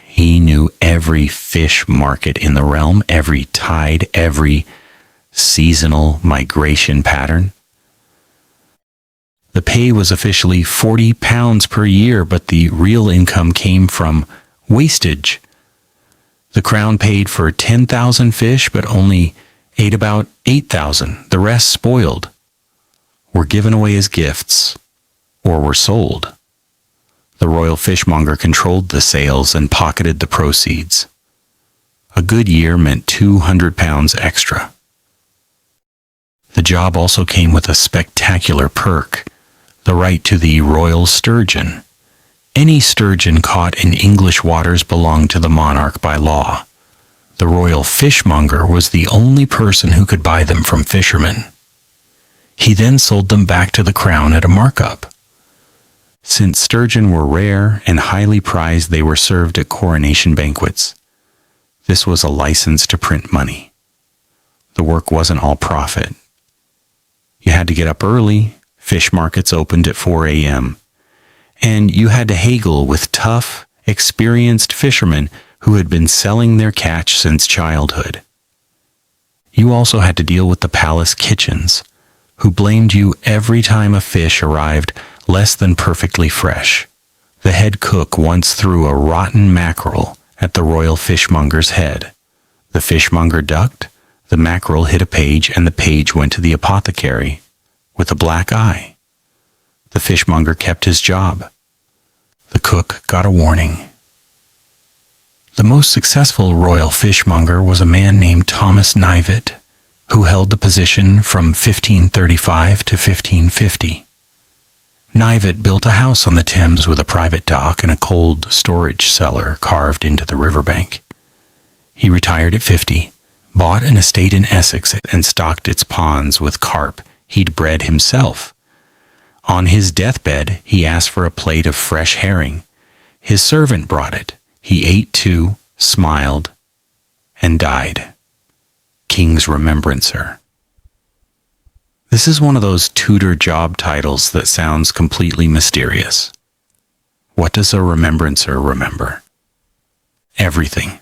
He knew every fish market in the realm, every tide, every seasonal migration pattern. The pay was officially £40 per year, but the real income came from wastage. The crown paid for 10,000 fish, but only ate about 8,000. The rest spoiled, were given away as gifts, or were sold. The royal fishmonger controlled the sales and pocketed the proceeds. A good year meant £200 extra. The job also came with a spectacular perk, the right to the royal sturgeon. Any sturgeon caught in English waters belonged to the monarch by law. The royal fishmonger was the only person who could buy them from fishermen. He then sold them back to the crown at a markup. Since sturgeon were rare and highly prized, they were served at coronation banquets. This was a license to print money. The work wasn't all profit. You had to get up early. Fish markets opened at 4 a.m. And you had to haggle with tough, experienced fishermen who had been selling their catch since childhood. You also had to deal with the palace kitchens, who blamed you every time a fish arrived less than perfectly fresh. The head cook once threw a rotten mackerel at the royal fishmonger's head. The fishmonger ducked, the mackerel hit a page, and the page went to the apothecary with a black eye. The fishmonger kept his job. The cook got a warning. The most successful royal fishmonger was a man named Thomas Knivet, who held the position from 1535 to 1550. Knivet built a house on the Thames with a private dock and a cold storage cellar carved into the riverbank. He retired at 50, bought an estate in Essex, and stocked its ponds with carp he'd bred himself. On his deathbed, he asked for a plate of fresh herring. His servant brought it. He ate 2, smiled, and died. King's Remembrancer. This is one of those Tudor job titles that sounds completely mysterious. What does a remembrancer remember? Everything.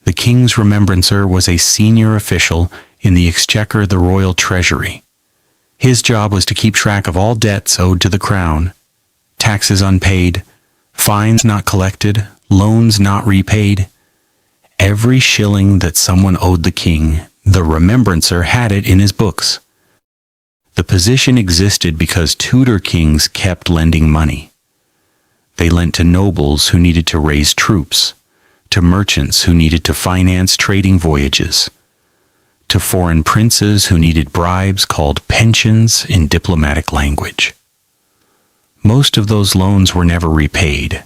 The King's Remembrancer was a senior official in the Exchequer, the Royal Treasury. His job was to keep track of all debts owed to the crown, taxes unpaid, fines not collected, loans not repaid. Every shilling that someone owed the king, the remembrancer had it in his books. The position existed because Tudor kings kept lending money. They lent to nobles who needed to raise troops, to merchants who needed to finance trading voyages, to foreign princes who needed bribes called pensions in diplomatic language. Most of those loans were never repaid.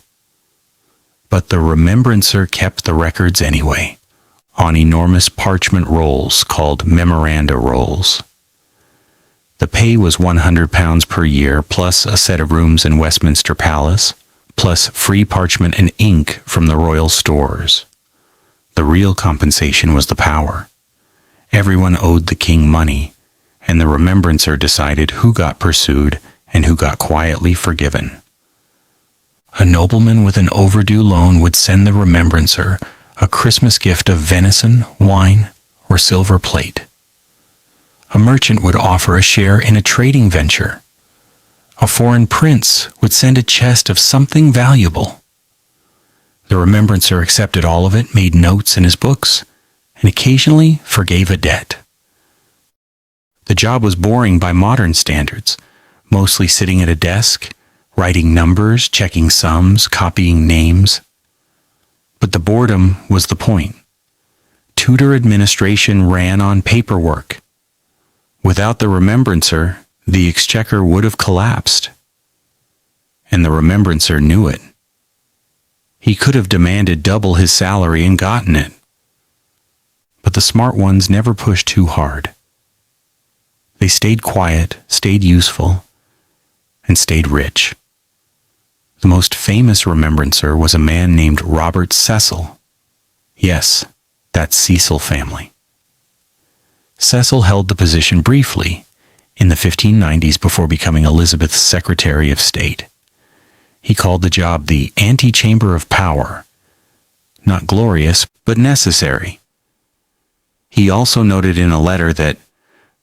But the remembrancer kept the records anyway. on enormous parchment rolls called memoranda rolls. The pay was £100 per year, plus a set of rooms in Westminster Palace, plus free parchment and ink from the royal stores. The real compensation was the power. Everyone owed the king money, and the remembrancer decided who got pursued and who got quietly forgiven. A nobleman with an overdue loan would send the remembrancer a Christmas gift of venison, wine, or silver plate. A merchant would offer a share in a trading venture. A foreign prince would send a chest of something valuable. The remembrancer accepted all of it, made notes in his books, and occasionally forgave a debt. The job was boring by modern standards, mostly sitting at a desk, writing numbers, checking sums, copying names. But the boredom was the point. Tudor administration ran on paperwork. Without the remembrancer, the exchequer would have collapsed. And the remembrancer knew it. He could have demanded double his salary and gotten it. But the smart ones never pushed too hard. They stayed quiet, stayed useful, and stayed rich. The most famous remembrancer was a man named Robert Cecil. Yes, that Cecil family. Cecil held the position briefly in the 1590s before becoming Elizabeth's Secretary of State. He called the job the antechamber of power. Not glorious, but necessary. He also noted in a letter that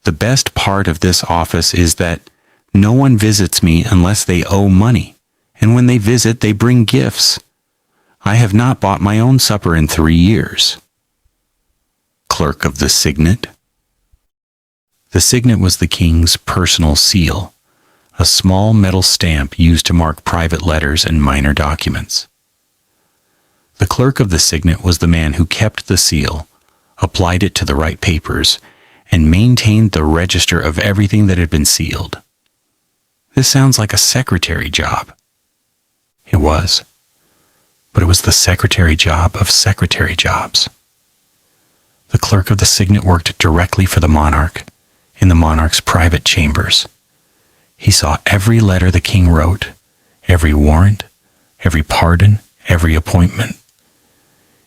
the best part of this office is that no one visits me unless they owe money, and when they visit, they bring gifts. I have not bought my own supper in 3 years. Clerk of the Signet. The signet was the king's personal seal, a small metal stamp used to mark private letters and minor documents. The clerk of the signet was the man who kept the seal, applied it to the right papers, and maintained the register of everything that had been sealed. This sounds like a secretary job. It was, but it was the secretary job of secretary jobs. The clerk of the signet worked directly for the monarch, in the monarch's private chambers. He saw every letter the king wrote, every warrant, every pardon, every appointment.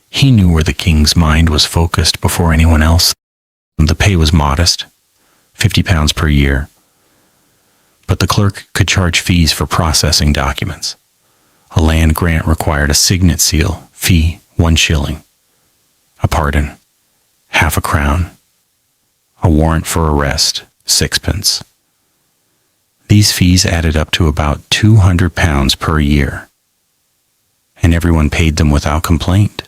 He knew where the king's mind was focused before anyone else. The pay was modest, £50 per year, but the clerk could charge fees for processing documents. A land grant required a signet seal, fee 1 shilling. A pardon, half a crown. A warrant for arrest, 6pence. These fees added up to about £200 per year, and everyone paid them without complaint,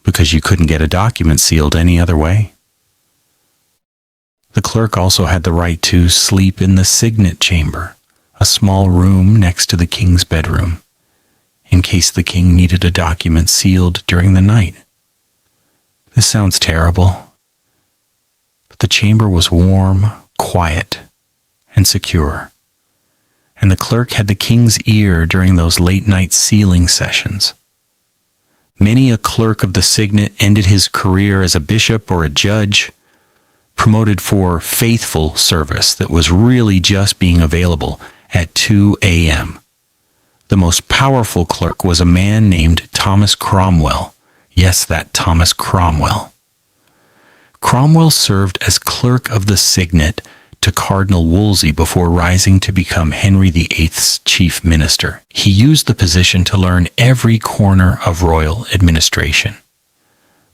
because you couldn't get a document sealed any other way. The clerk also had the right to sleep in the signet chamber, a small room next to the king's bedroom, in case the king needed a document sealed during the night. This sounds terrible. The chamber was warm, quiet, and secure, and the clerk had the king's ear during those late-night sealing sessions. Many a clerk of the signet ended his career as a bishop or a judge, promoted for faithful service that was really just being available at 2 a.m. The most powerful clerk was a man named Thomas Cromwell. Yes, that Thomas Cromwell. Cromwell served as clerk of the signet to Cardinal Wolsey before rising to become Henry VIII's chief minister. He used the position to learn every corner of royal administration.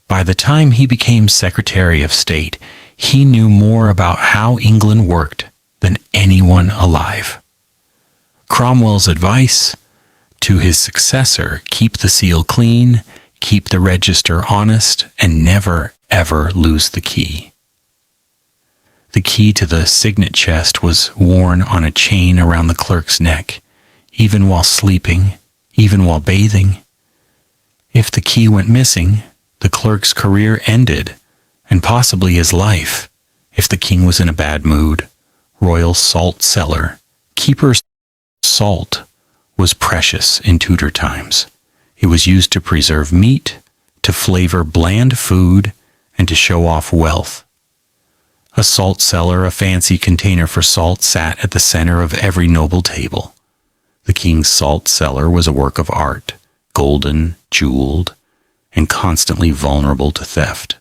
By the time he became Secretary of State, he knew more about how England worked than anyone alive. Cromwell's advice to his successor: keep the seal clean, keep the register honest, and never, ever lose the key. The key to the signet chest was worn on a chain around the clerk's neck, even while sleeping, even while bathing. If the key went missing, the clerk's career ended, and possibly his life. If the king was in a bad mood, royal salt cellar, keeper's salt was precious in Tudor times. It was used to preserve meat, to flavor bland food, and to show off wealth. A salt cellar, a fancy container for salt, sat at the center of every noble table. The king's salt cellar was a work of art, golden, jeweled, and constantly vulnerable to theft.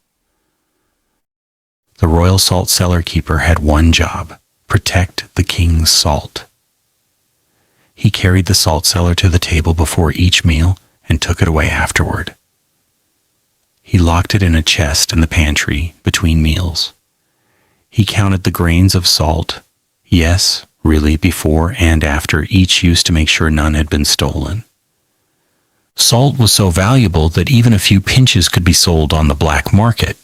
The royal salt cellar keeper had one job: protect the king's salt. He carried the salt cellar to the table before each meal and took it away afterward. He locked it in a chest in the pantry between meals. He counted the grains of salt, yes, really before and after each use to make sure none had been stolen. Salt was so valuable that even a few pinches could be sold on the black market.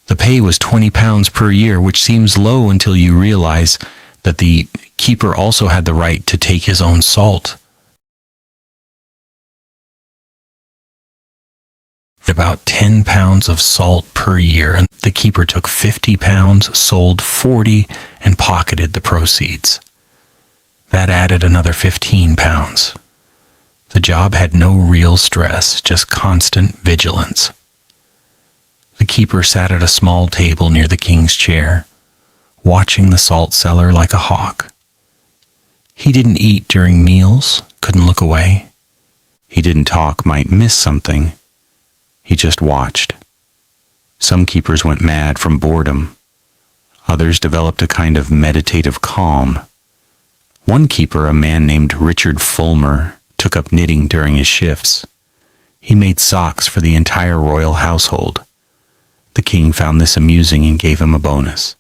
The pay was £20 per year, which seems low until you realize that the keeper also had the right to take his own salt. About 10 pounds of salt per year, and the keeper took 50 pounds, sold 40, and pocketed the proceeds. That added another 15 pounds. The job had no real stress, just constant vigilance. The keeper sat at a small table near the king's chair, watching the salt cellar like a hawk. He didn't eat during meals, couldn't look away. He didn't talk, might miss something. He just watched. Some keepers went mad from boredom. Others developed a kind of meditative calm. One keeper, a man named Richard Fulmer, took up knitting during his shifts. He made socks for the entire royal household. The king found this amusing and gave him a bonus.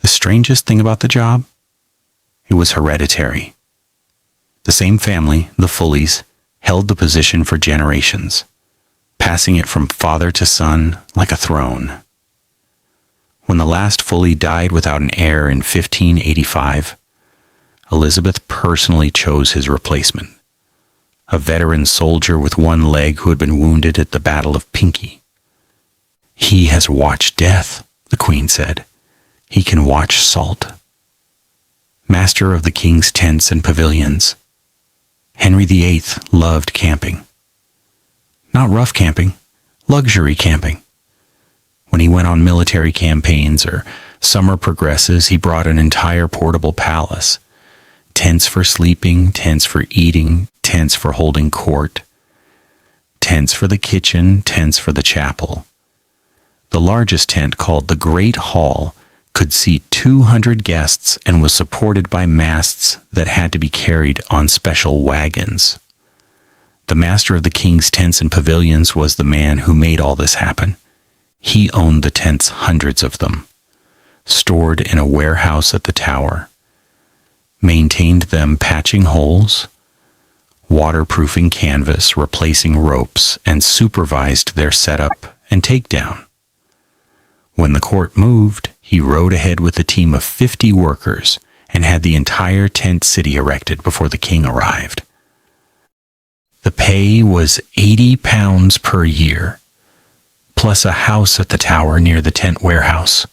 The strangest thing about the job? It was hereditary. The same family, the Fulleys, held the position for generations, passing it from father to son like a throne. When the last Fulley died without an heir in 1585, Elizabeth personally chose his replacement, a veteran soldier with one leg who had been wounded at the Battle of Pinkie. "He has watched death," the Queen said. "He can watch salt." Master of the king's tents and pavilions, Henry VIII loved camping. Not rough camping, luxury camping. When he went on military campaigns or summer progresses, he brought an entire portable palace. Tents for sleeping, tents for eating, tents for holding court, tents for the kitchen, tents for the chapel. The largest tent, called the Great Hall, could seat 200 guests and was supported by masts that had to be carried on special wagons. The master of the king's tents and pavilions was the man who made all this happen. He owned the tents, hundreds of them, stored in a warehouse at the tower, maintained them, patching holes, waterproofing canvas, replacing ropes, and supervised their setup and takedown. When the court moved, he rode ahead with a team of 50 workers and had the entire tent city erected before the king arrived. The pay was £80 per year, plus a house at the tower near the tent warehouse,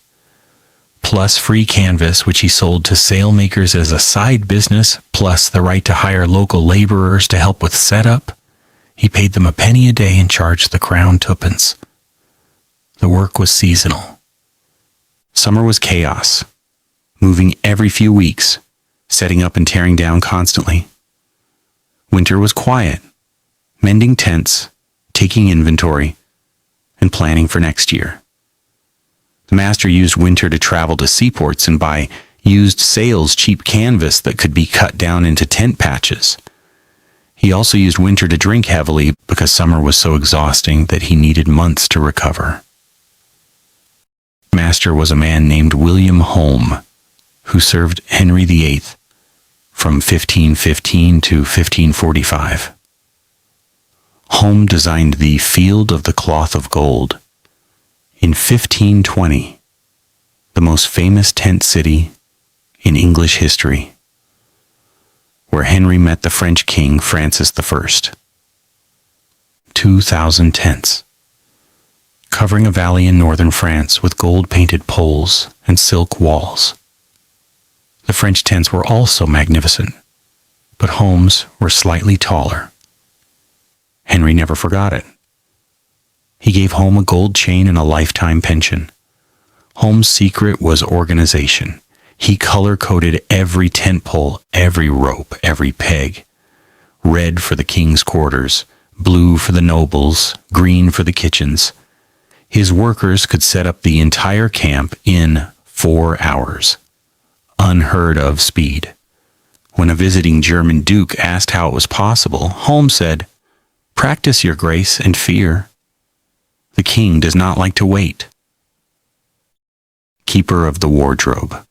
plus free canvas which he sold to sailmakers as a side business, plus the right to hire local laborers to help with setup. He paid them a penny a day and charged the crown twopence. The work was seasonal. Summer was chaos, moving every few weeks, setting up and tearing down constantly. Winter was quiet, mending tents, taking inventory, and planning for next year. The master used winter to travel to seaports and buy used sails, cheap canvas that could be cut down into tent patches. He also used winter to drink heavily because summer was so exhausting that he needed months to recover. Master was a man named William Home, who served Henry VIII from 1515 to 1545. Home designed the Field of the Cloth of Gold. In 1520, the most famous tent city in English history, where Henry met the French king Francis I. 2,000 tents, covering a valley in northern France with gold-painted poles and silk walls. The French tents were also magnificent, but Home's were slightly taller. Henry never forgot it. He gave Home a gold chain and a lifetime pension. Home's secret was organization. He color-coded every tent pole, every rope, every peg. Red for the king's quarters, blue for the nobles, green for the kitchens. His workers could set up the entire camp in 4 hours. Unheard of speed. When a visiting German duke asked how it was possible, Holmes said, "Practice, your grace, and fear. The king does not like to wait." Keeper of the wardrobe.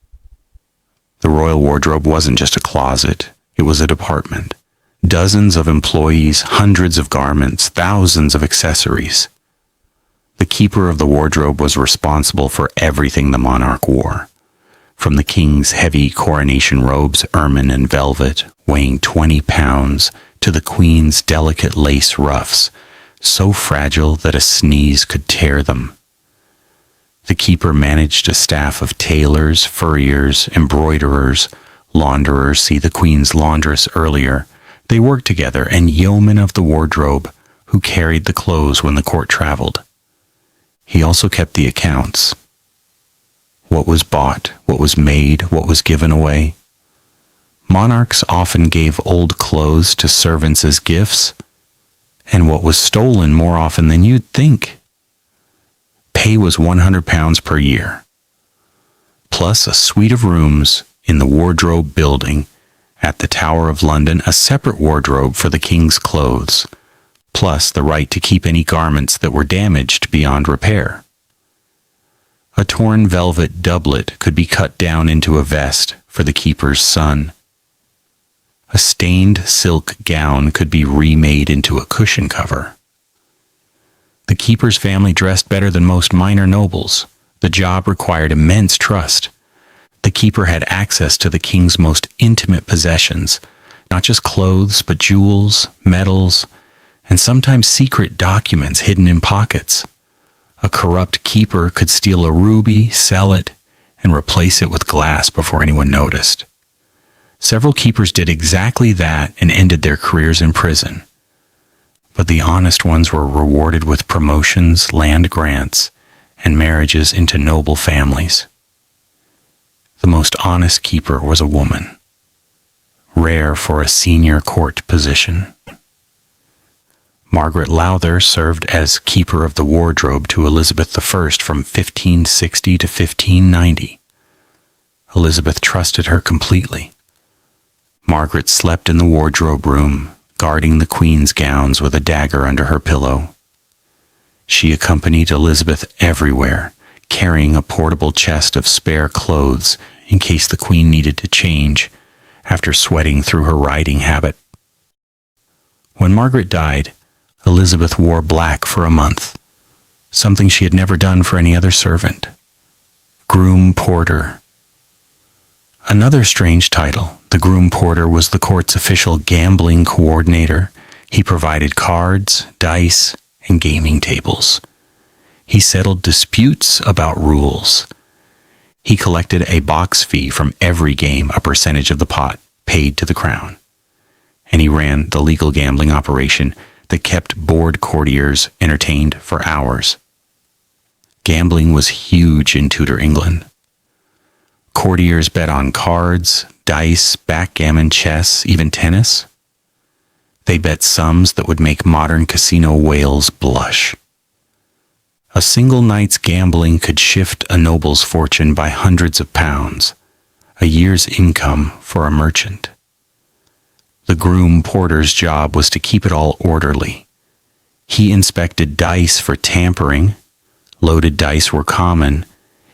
The royal wardrobe wasn't just a closet, it was a department. Dozens of employees, hundreds of garments, thousands of accessories. The keeper of the wardrobe was responsible for everything the monarch wore. From the king's heavy coronation robes, ermine and velvet, weighing 20 pounds, to the queen's delicate lace ruffs, so fragile that a sneeze could tear them. The keeper managed a staff of tailors, furriers, embroiderers, launderers, see the queen's laundress earlier. They worked together, and yeomen of the wardrobe who carried the clothes when the court traveled. He also kept the accounts. What was bought, what was made, what was given away. Monarchs often gave old clothes to servants as gifts, and what was stolen more often than you'd think. Pay was £100 per year, plus a suite of rooms in the wardrobe building at the Tower of London, a separate wardrobe for the king's clothes, plus the right to keep any garments that were damaged beyond repair. A torn velvet doublet could be cut down into a vest for the keeper's son. A stained silk gown could be remade into a cushion cover. The keeper's family dressed better than most minor nobles. The job required immense trust. The keeper had access to the king's most intimate possessions, not just clothes, but jewels, medals, and sometimes secret documents hidden in pockets. A corrupt keeper could steal a ruby, sell it, and replace it with glass before anyone noticed. Several keepers did exactly that and ended their careers in prison. But the honest ones were rewarded with promotions, land grants, and marriages into noble families. The most honest keeper was a woman, rare for a senior court position. Margaret Lowther served as keeper of the wardrobe to Elizabeth I from 1560 to 1590. Elizabeth trusted her completely. Margaret slept in the wardrobe room, guarding the queen's gowns with a dagger under her pillow. She accompanied Elizabeth everywhere, carrying a portable chest of spare clothes in case the queen needed to change after sweating through her riding habit. When Margaret died, Elizabeth wore black for a month, something she had never done for any other servant. Groom Porter. Another strange title. The Groom Porter was the court's official gambling coordinator. He provided cards, dice, and gaming tables. He settled disputes about rules. He collected a box fee from every game, a percentage of the pot, paid to the crown. And he ran the legal gambling operation that kept bored courtiers entertained for hours. Gambling was huge in Tudor England. Courtiers bet on cards, dice, backgammon, chess, even tennis. They bet sums that would make modern casino whales blush. A single night's gambling could shift a noble's fortune by hundreds of pounds, a year's income for a merchant. The groom porter's job was to keep it all orderly. He inspected dice for tampering. Loaded dice were common.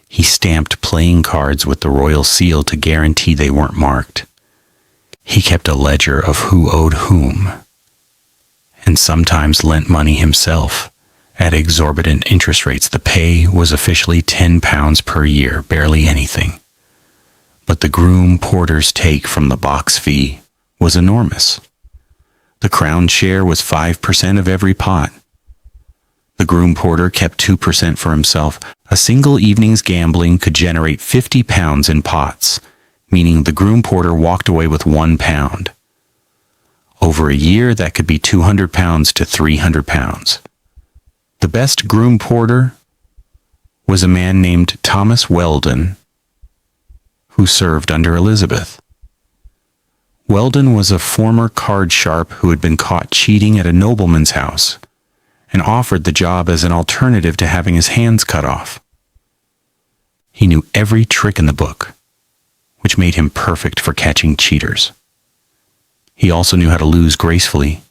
He stamped playing cards with the royal seal to guarantee they weren't marked. He kept a ledger of who owed whom, and sometimes lent money himself at exorbitant interest rates. The pay was officially £10 per year, barely anything. But the groom porter's take from the box fee was enormous. The crown share was 5% of every pot. The groom porter kept 2% for himself. A single evening's gambling could generate £50 in pots, meaning the groom porter walked away with £1. Over a year, that could be 200 pounds to 300 pounds. The best groom porter was a man named Thomas Weldon, who served under Elizabeth. Weldon was a former card sharp who had been caught cheating at a nobleman's house and offered the job as an alternative to having his hands cut off. He knew every trick in the book, which made him perfect for catching cheaters. He also knew how to lose gracefully,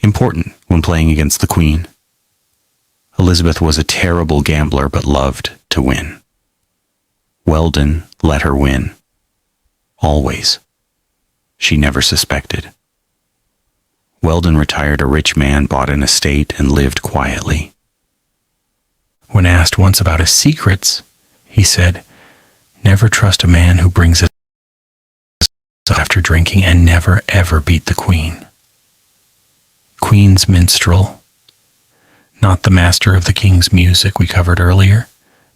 important when playing against the Queen. Elizabeth was a terrible gambler but loved to win. Weldon let her win. Always. She never suspected. Weldon retired a rich man, bought an estate, and lived quietly. When asked once about his secrets, he said, "Never trust a man who brings it after drinking, and never ever beat the Queen." Queen's minstrel, not the master of the king's music we covered earlier.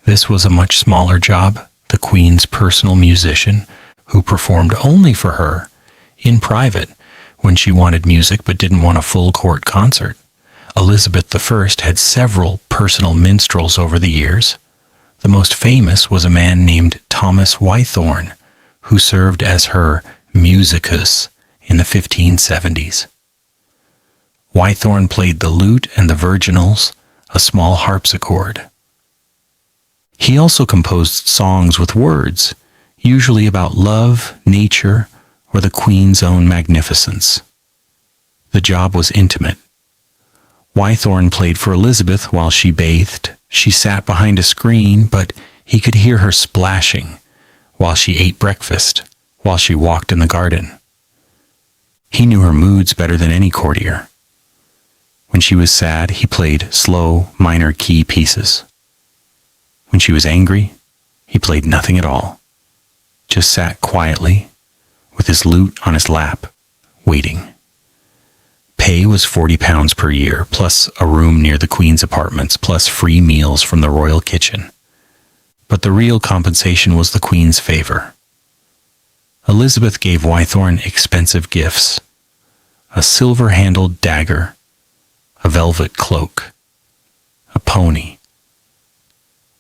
This was a much smaller job, the Queen's personal musician, who performed only for her in private when she wanted music but didn't want a full court concert. Elizabeth I had several personal minstrels over the years. The most famous was a man named Thomas Wythorne, who served as her musicus in the 1570s. Wythorne played the lute and the virginals, a small harpsichord. He also composed songs with words, usually about love, nature, or the Queen's own magnificence. The job was intimate. Wythorne played for Elizabeth while she bathed. She sat behind a screen, but he could hear her splashing while she ate breakfast, while she walked in the garden. He knew her moods better than any courtier. When she was sad, he played slow, minor key pieces. When she was angry, he played nothing at all, just sat quietly with his lute on his lap, waiting. Pay was 40 pounds per year, plus a room near the Queen's apartments, plus free meals from the royal kitchen. But the real compensation was the Queen's favor. Elizabeth gave Wythorne expensive gifts: a silver-handled dagger, a velvet cloak, a pony.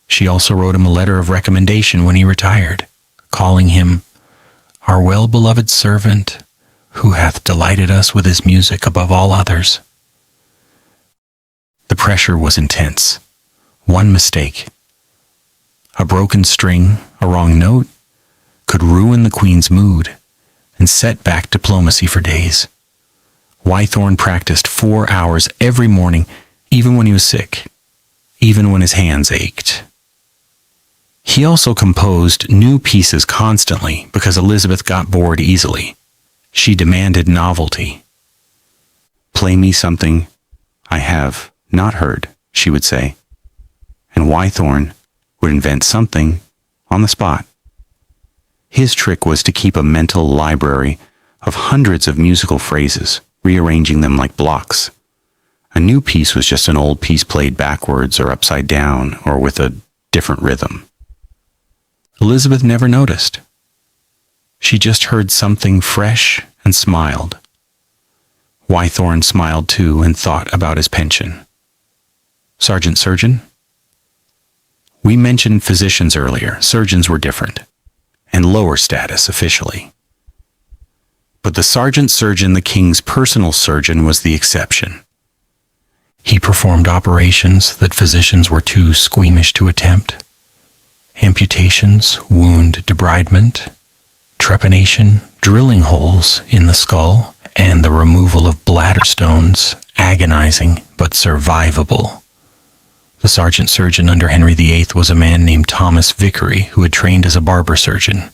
She also wrote him a letter of recommendation when he retired, calling him "our well-beloved servant, who hath delighted us with his music above all others." The pressure was intense. One mistake, a broken string, a wrong note, could ruin the Queen's mood and set back diplomacy for days. Wythorne practiced 4 hours every morning, even when he was sick, even when his hands ached. He also composed new pieces constantly because Elizabeth got bored easily. She demanded novelty. "Play me something I have not heard," she would say, and Wythorne would invent something on the spot. His trick was to keep a mental library of hundreds of musical phrases, rearranging them like blocks. A new piece was just an old piece played backwards or upside down or with a different rhythm. Elizabeth never noticed. She just heard something fresh and smiled. Wythorne smiled too and thought about his pension. Sergeant Surgeon? We mentioned physicians earlier. Surgeons were different and lower status officially. But the sergeant surgeon, the king's personal surgeon, was the exception. He performed operations that physicians were too squeamish to attempt. Amputations, wound debridement, trepanation, drilling holes in the skull, and the removal of bladder stones, agonizing but survivable. The sergeant surgeon under Henry VIII was a man named Thomas Vicary, who had trained as a barber surgeon.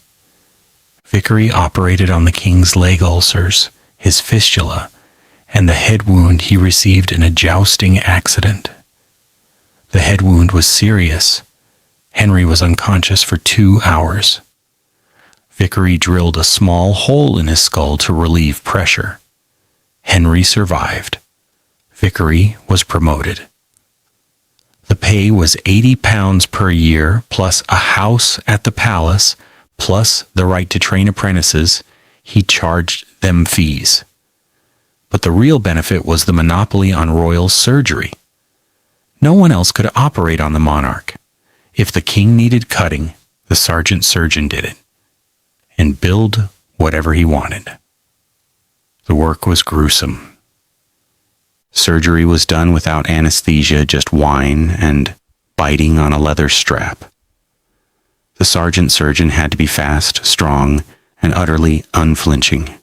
Vicary operated on the king's leg ulcers, his fistula, and the head wound he received in a jousting accident. The head wound was serious. Henry was unconscious for 2 hours. Vicary drilled a small hole in his skull to relieve pressure. Henry survived. Vicary was promoted. The pay was 80 pounds per year, plus a house at the palace, plus the right to train apprentices. He charged them fees. But the real benefit was the monopoly on royal surgery. No one else could operate on the monarch. If the king needed cutting, the sergeant surgeon did it, and billed whatever he wanted. The work was gruesome. Surgery was done without anesthesia, just whine and biting on a leather strap. The sergeant surgeon had to be fast, strong, and utterly unflinching.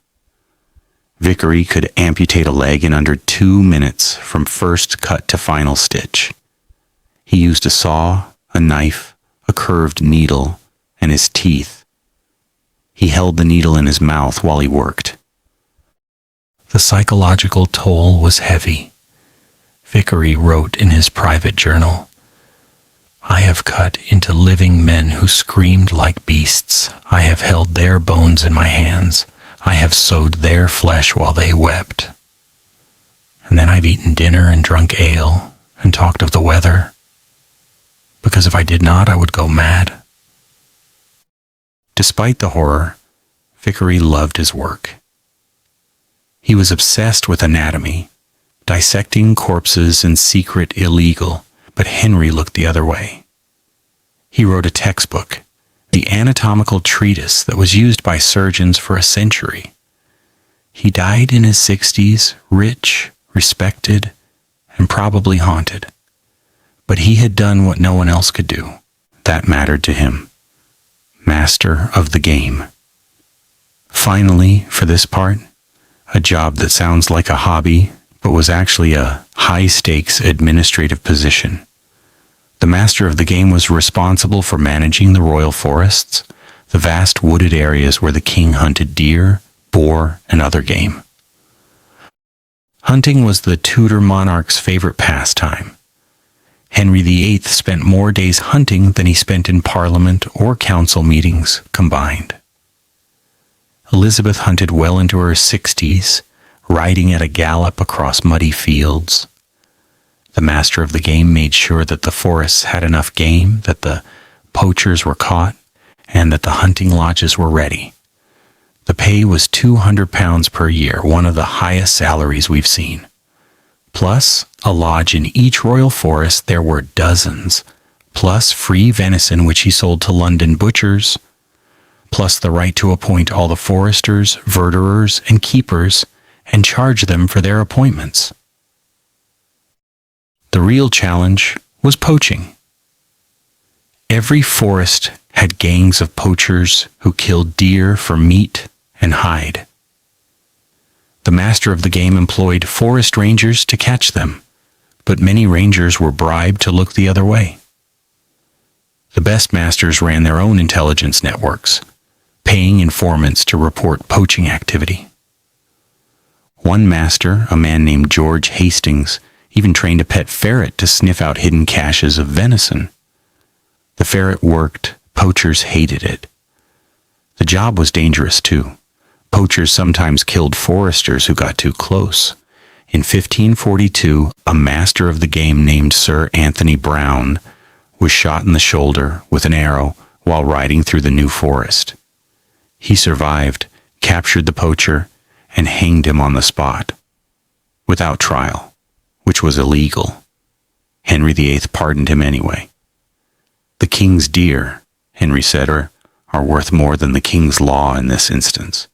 Vickery could amputate a leg in under 2 minutes from first cut to final stitch. He used a saw, a knife, a curved needle, and his teeth. He held the needle in his mouth while he worked. The psychological toll was heavy. Vickery wrote in his private journal, "I have cut into living men who screamed like beasts. I have held their bones in my hands. I have sewed their flesh while they wept. And then I've eaten dinner and drunk ale and talked of the weather, because if I did not, I would go mad." Despite the horror, Vickery loved his work. He was obsessed with anatomy, dissecting corpses in secret illegal, but Henry looked the other way. He wrote a textbook, the anatomical treatise that was used by surgeons for a century. He died in his 60s, rich, respected, and probably haunted. But he had done what no one else could do. That mattered to him. Master of the game. Finally, for this part, a job that sounds like a hobby, but was actually a high-stakes administrative position. The master of the game was responsible for managing the royal forests, the vast wooded areas where the king hunted deer, boar, and other game. Hunting was the Tudor monarch's favorite pastime. Henry VIII spent more days hunting than he spent in parliament or council meetings combined. Elizabeth hunted well into her 60s, riding at a gallop across muddy fields. The master of the game made sure that the forests had enough game, that the poachers were caught, and that the hunting lodges were ready. The pay was £200 per year, one of the highest salaries we've seen. Plus, a lodge in each royal forest, there were dozens, plus free venison which he sold to London butchers, plus the right to appoint all the foresters, verderers, and keepers, and charge them for their appointments. The real challenge was poaching. Every forest had gangs of poachers who killed deer for meat and hide. The master of the game employed forest rangers to catch them, but many rangers were bribed to look the other way. The best masters ran their own intelligence networks, paying informants to report poaching activity. One master, a man named George Hastings, even trained a pet ferret to sniff out hidden caches of venison. The ferret worked, poachers hated it. The job was dangerous too. Poachers sometimes killed foresters who got too close. In 1542, a master of the game named Sir Anthony Browne was shot in the shoulder with an arrow while riding through the New Forest. He survived, captured the poacher, and hanged him on the spot, without trial, which was illegal. Henry VIII pardoned him anyway. "The king's deer," Henry said, are worth more than the king's law in this instance.